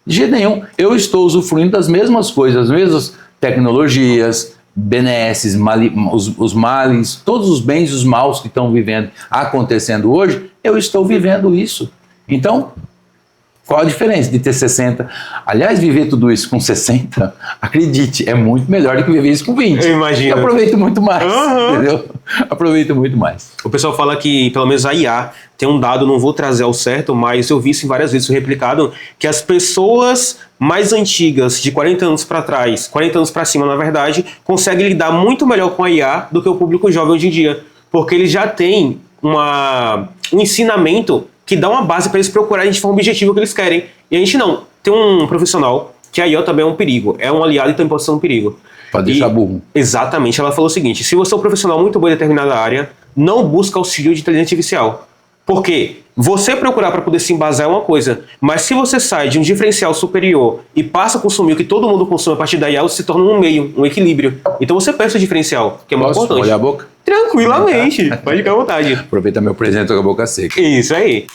De jeito nenhum. Eu estou usufruindo das mesmas coisas, as mesmas tecnologias, benesses, os males, todos os bens e os maus que estão acontecendo hoje, eu estou vivendo isso. Então, qual a diferença de ter 60? Aliás, viver tudo isso com 60, acredite, é muito melhor do que viver isso com 20. Eu imagino. Eu aproveito muito mais, entendeu? Aproveito muito mais. O pessoal fala que, pelo menos a IA, tem um dado, não vou trazer ao certo, mas eu vi isso várias vezes replicado, que as pessoas mais antigas, de 40 anos para trás, 40 anos para cima, na verdade, conseguem lidar muito melhor com a IA do que o público jovem hoje em dia. Porque eles já têm um ensinamento que dá uma base para eles procurarem de forma objetiva o que eles querem. E a gente não. Tem um profissional que a IA também é um perigo. É um aliado e também pode ser um perigo. Pode deixar burro. Exatamente. Ela falou o seguinte, se você é um profissional muito bom em determinada área, não busca auxílio de inteligência artificial. Porque você procurar para poder se embasar é uma coisa, mas se você sai de um diferencial superior e passa a consumir o que todo mundo consome a partir da IA, você se torna um meio, um equilíbrio. Então você perde o diferencial, que é muito importante. Olhar a boca? Tranquilamente. Pode ficar à vontade. Aproveita meu presente com a boca seca. Isso aí.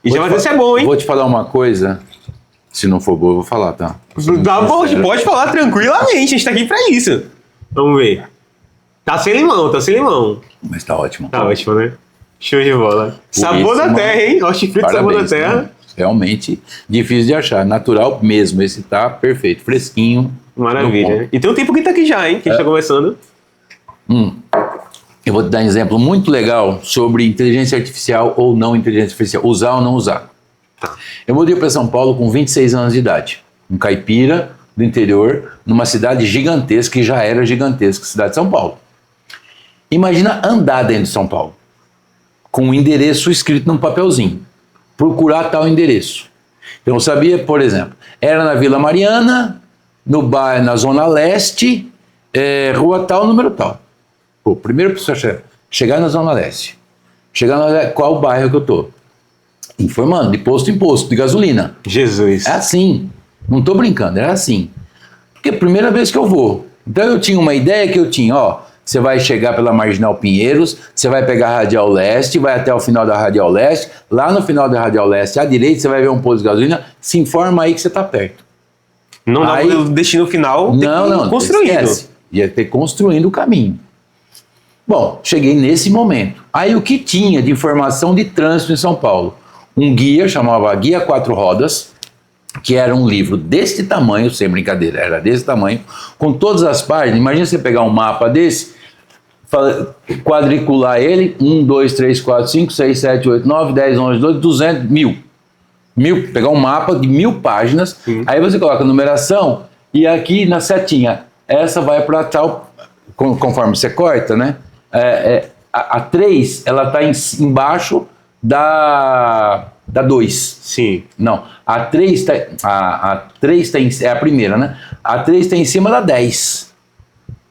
E já vai ver se é bom, hein? Vou te falar uma coisa. Se não for boa, eu vou falar, tá? Tá bom, pode falar tranquilamente. A gente tá aqui pra isso. Vamos ver. Tá sem limão. Mas tá ótimo. Tá ótimo, né? Show de bola. Sabor da terra, hein? Hortifruti sabor da terra. Né? Realmente difícil de achar. Natural mesmo. Esse tá perfeito. Fresquinho. Maravilha. E tem um tempo que tá aqui já, hein? Que a gente tá conversando. Eu vou te dar um exemplo muito legal sobre inteligência artificial ou não inteligência artificial. Usar ou não usar. Tá. Eu mudei para São Paulo com 26 anos de idade. Um caipira do interior, numa cidade gigantesca, que já era gigantesca, cidade de São Paulo. Imagina andar dentro de São Paulo, com um endereço escrito num papelzinho. Procurar tal endereço. Então eu sabia, por exemplo, era na Vila Mariana, no bairro, na Zona Leste, rua tal, número tal. Pô, primeiro precisa chegar na Zona Leste. Qual bairro que eu tô? Informando, de posto em posto, de gasolina. Jesus. É assim. Não tô brincando, era assim. Porque é a primeira vez que eu vou. Então eu tinha uma ideia que eu tinha, você vai chegar pela Marginal Pinheiros, você vai pegar a Radial Leste, vai até o final da Radial Leste, lá no final da Radial Leste, à direita, você vai ver um posto de gasolina, se informa aí que você tá perto. Não dá o destino final, não, construído. Esquece. Ia ter construindo o caminho. Bom, cheguei nesse momento. Aí o que tinha de informação de trânsito em São Paulo? Um guia, chamava Guia Quatro Rodas, que era um livro desse tamanho, sem brincadeira, era desse tamanho, com todas as páginas. Imagina você pegar um mapa desse, quadricular ele, 1, 2, 3, 4, 5, 6, 7, 8, 9, 10, 11, 12, 200, 1000. Pegar um mapa de 1000 páginas, aí você coloca a numeração, e aqui na setinha, essa vai para tal, conforme você corta, né? A 3, ela está embaixo da 2. Sim. Não, a 3 é a primeira, né? A 3 está em cima da 10.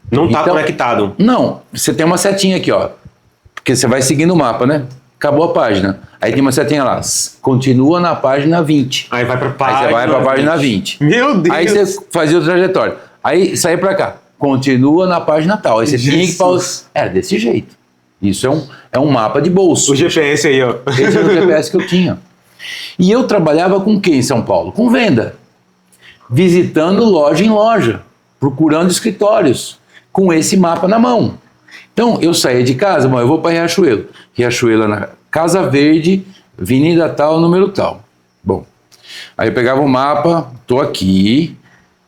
Não tá Então, conectado. Não, você tem uma setinha aqui, ó. Porque você vai seguindo o mapa, né? Acabou a página. Aí tem uma setinha lá. Continua na página 20. Aí vai pra página. Aí você vai pra página 20. Meu Deus! Aí você fazia o trajetório. Aí sair pra cá. Continua na página tal. Aí você tinha que pausar. Era desse jeito. Isso é um mapa de bolso. O GPS aí, ó. Esse era o GPS que eu tinha. E eu trabalhava com quem em São Paulo? Com venda. Visitando loja em loja. Procurando escritórios. Com esse mapa na mão. Então, eu saía de casa, bom, eu vou para Riachuelo. Riachuelo é na Casa Verde, Avenida tal, número tal. Bom, aí eu pegava o mapa, tô aqui,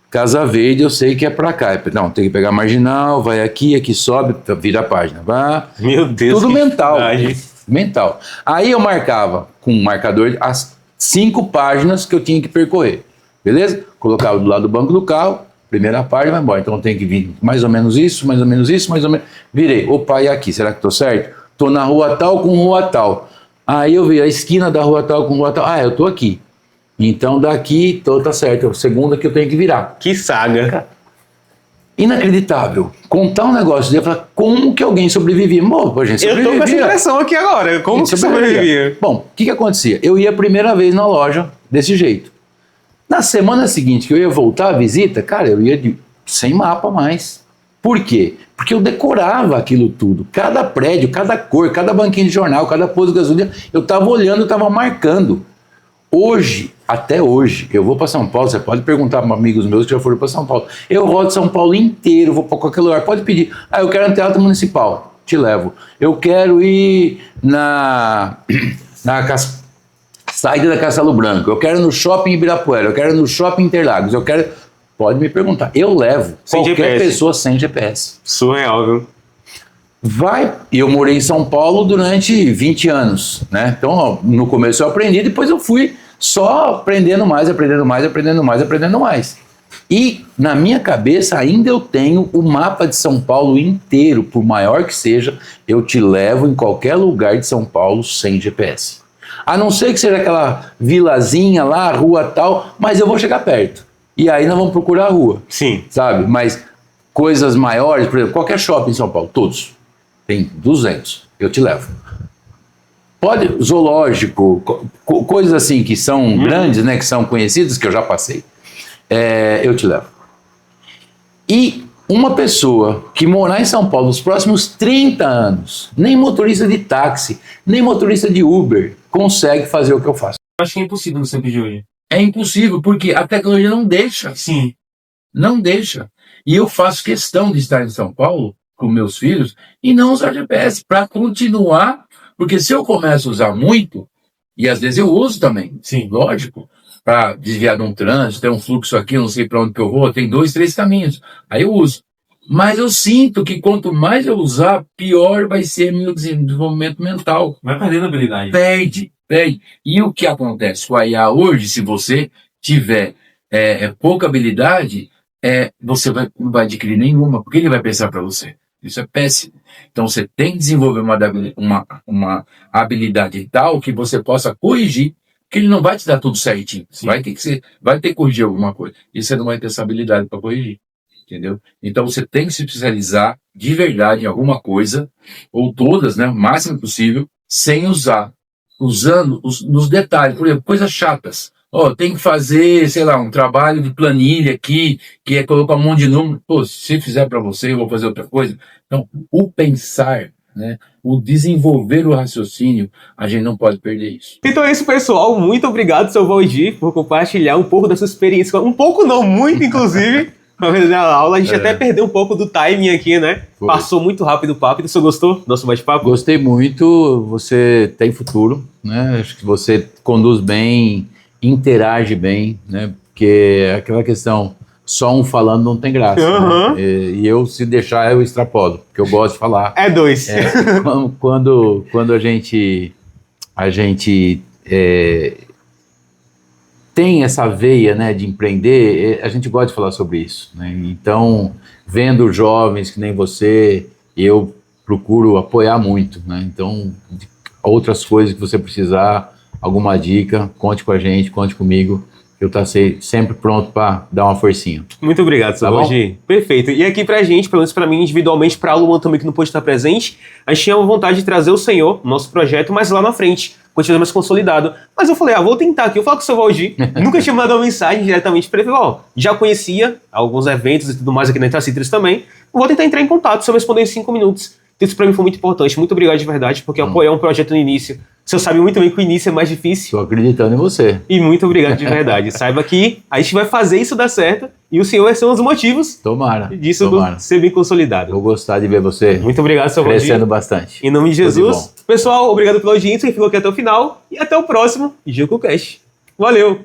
Casa Verde, eu sei que é para cá. Não, tem que pegar a marginal, vai aqui, aqui sobe, vira a página. Vai. Meu Deus. Tudo mental. Verdade. Mental. Aí eu marcava com um marcador as 5 páginas que eu tinha que percorrer. Beleza? Colocava do lado do banco do carro, primeira página, vai embora. Então tem que vir mais ou menos isso, mais ou menos isso, mais ou menos. Virei. Opa, e aqui? Será que estou certo? Estou na rua tal com rua tal. Aí eu vi a esquina da rua tal com rua tal. Ah, eu estou aqui. Então daqui, tá certo. É a segunda que eu tenho que virar. Que saga. Inacreditável. Contar um negócio dele, falar como que alguém sobrevivia. Bom, a gente sobrevivia. Eu tô com essa impressão aqui agora. Como que sobrevivia? Bom, o que acontecia? Eu ia a primeira vez na loja desse jeito. Na semana seguinte que eu ia voltar à visita, cara, eu ia sem mapa mais. Por quê? Porque eu decorava aquilo tudo. Cada prédio, cada cor, cada banquinho de jornal, cada posto de gasolina, eu estava olhando, eu estava marcando. Hoje, até hoje, eu vou para São Paulo, você pode perguntar para amigos meus que já foram para São Paulo. Eu rodo São Paulo inteiro, vou para qualquer lugar, pode pedir. Ah, eu quero no Teatro Municipal, te levo. Eu quero ir na saída da Castelo Branco, eu quero no shopping Ibirapuera, eu quero no shopping Interlagos, eu quero... Pode me perguntar, eu levo sem qualquer GPS. pessoa sem GPS. Surreal, viu? Vai, eu morei em São Paulo durante 20 anos, né? Então, ó, no começo eu aprendi, depois eu fui só aprendendo mais. E na minha cabeça ainda eu tenho o mapa de São Paulo inteiro, por maior que seja, eu te levo em qualquer lugar de São Paulo sem GPS. A não ser que seja aquela vilazinha lá, rua tal, mas eu vou chegar perto. E aí nós vamos procurar a rua. Sim. Sabe? Mas coisas maiores, por exemplo, qualquer shopping em São Paulo, todos. Tem 200, eu te levo. Pode, zoológico, coisas assim que são grandes, né, que são conhecidas, que eu já passei, eu te levo. E uma pessoa que morar em São Paulo nos próximos 30 anos, nem motorista de táxi, nem motorista de Uber, consegue fazer o que eu faço. Eu acho que é impossível no tempo de hoje. É impossível, porque a tecnologia não deixa. Sim. Não deixa. E eu faço questão de estar em São Paulo com meus filhos e não usar GPS para continuar, porque se eu começo a usar muito, e às vezes eu uso também, sim, lógico, para desviar de um trânsito, tem um fluxo aqui, eu não sei para onde que eu vou, tem 2, 3 caminhos, aí eu uso. Mas eu sinto que quanto mais eu usar, pior vai ser meu desenvolvimento mental. Vai perdendo habilidade. Perde. E o que acontece com a IA hoje, se você tiver pouca habilidade, você não vai adquirir nenhuma, porque ele vai pensar para você. Isso é péssimo. Então você tem que desenvolver uma habilidade tal que você possa corrigir, que ele não vai te dar tudo certinho. Vai ter que corrigir alguma coisa. E você não vai ter essa habilidade para corrigir. Entendeu? Então você tem que se especializar de verdade em alguma coisa, ou todas, né, o máximo possível, sem usando nos detalhes, por exemplo, coisas chatas. Tem que fazer, sei lá, um trabalho de planilha aqui, que é colocar um monte de número. Se fizer para você, eu vou fazer outra coisa. Então, o pensar, né, o desenvolver o raciocínio, a gente não pode perder isso. Então é isso, pessoal. Muito obrigado, seu Valdir, por compartilhar um pouco da sua experiência. Um pouco não, muito, inclusive, Na aula a gente até perdeu um pouco do timing aqui, né? Foi. Passou muito rápido o papo. Você gostou do nosso bate-papo? Gostei muito, você tem futuro, né? Acho que você conduz bem, interage bem, né? Porque aquela questão, só um falando não tem graça. Uhum. Né? E eu, se deixar, eu extrapolo, porque eu gosto de falar. É dois. Quando a gente tem essa veia, né, de empreender, a gente gosta de falar sobre isso, né? Então, vendo jovens que nem você, eu procuro apoiar muito, né? Então, outras coisas que você precisar, alguma dica, conte com a gente, conte comigo. Eu estou sempre pronto para dar uma forcinha. Muito obrigado, seu Tá bom? Valdir. Perfeito. E aqui pra gente, pelo menos pra mim, individualmente, pra Luan também, que não pôde estar presente, a gente tinha vontade de trazer o senhor, nosso projeto, mas lá na frente, continuando mais consolidado. Mas eu falei, vou tentar aqui. Eu falo com o seu Valdir. Nunca tinha mandado uma mensagem diretamente pra ele. Já conhecia alguns eventos e tudo mais aqui na Itacitrus também. Vou tentar entrar em contato, se eu responder em 5 minutos. Isso pra mim foi muito importante. Muito obrigado de verdade, porque apoiar um projeto no início, o senhor sabe muito bem que o início é mais difícil. Estou acreditando em você. E muito obrigado de verdade. Saiba que a gente vai fazer isso dar certo e o senhor vai ser um dos motivos Tomara. disso Tomara. ser bem consolidado. Vou gostar de ver você Muito obrigado, seu Valdir. crescendo bastante. Em nome de Tudo de Jesus. bom. Pessoal, obrigado pela audiência que ficou aqui até o final. E até o próximo GeoCast. Valeu!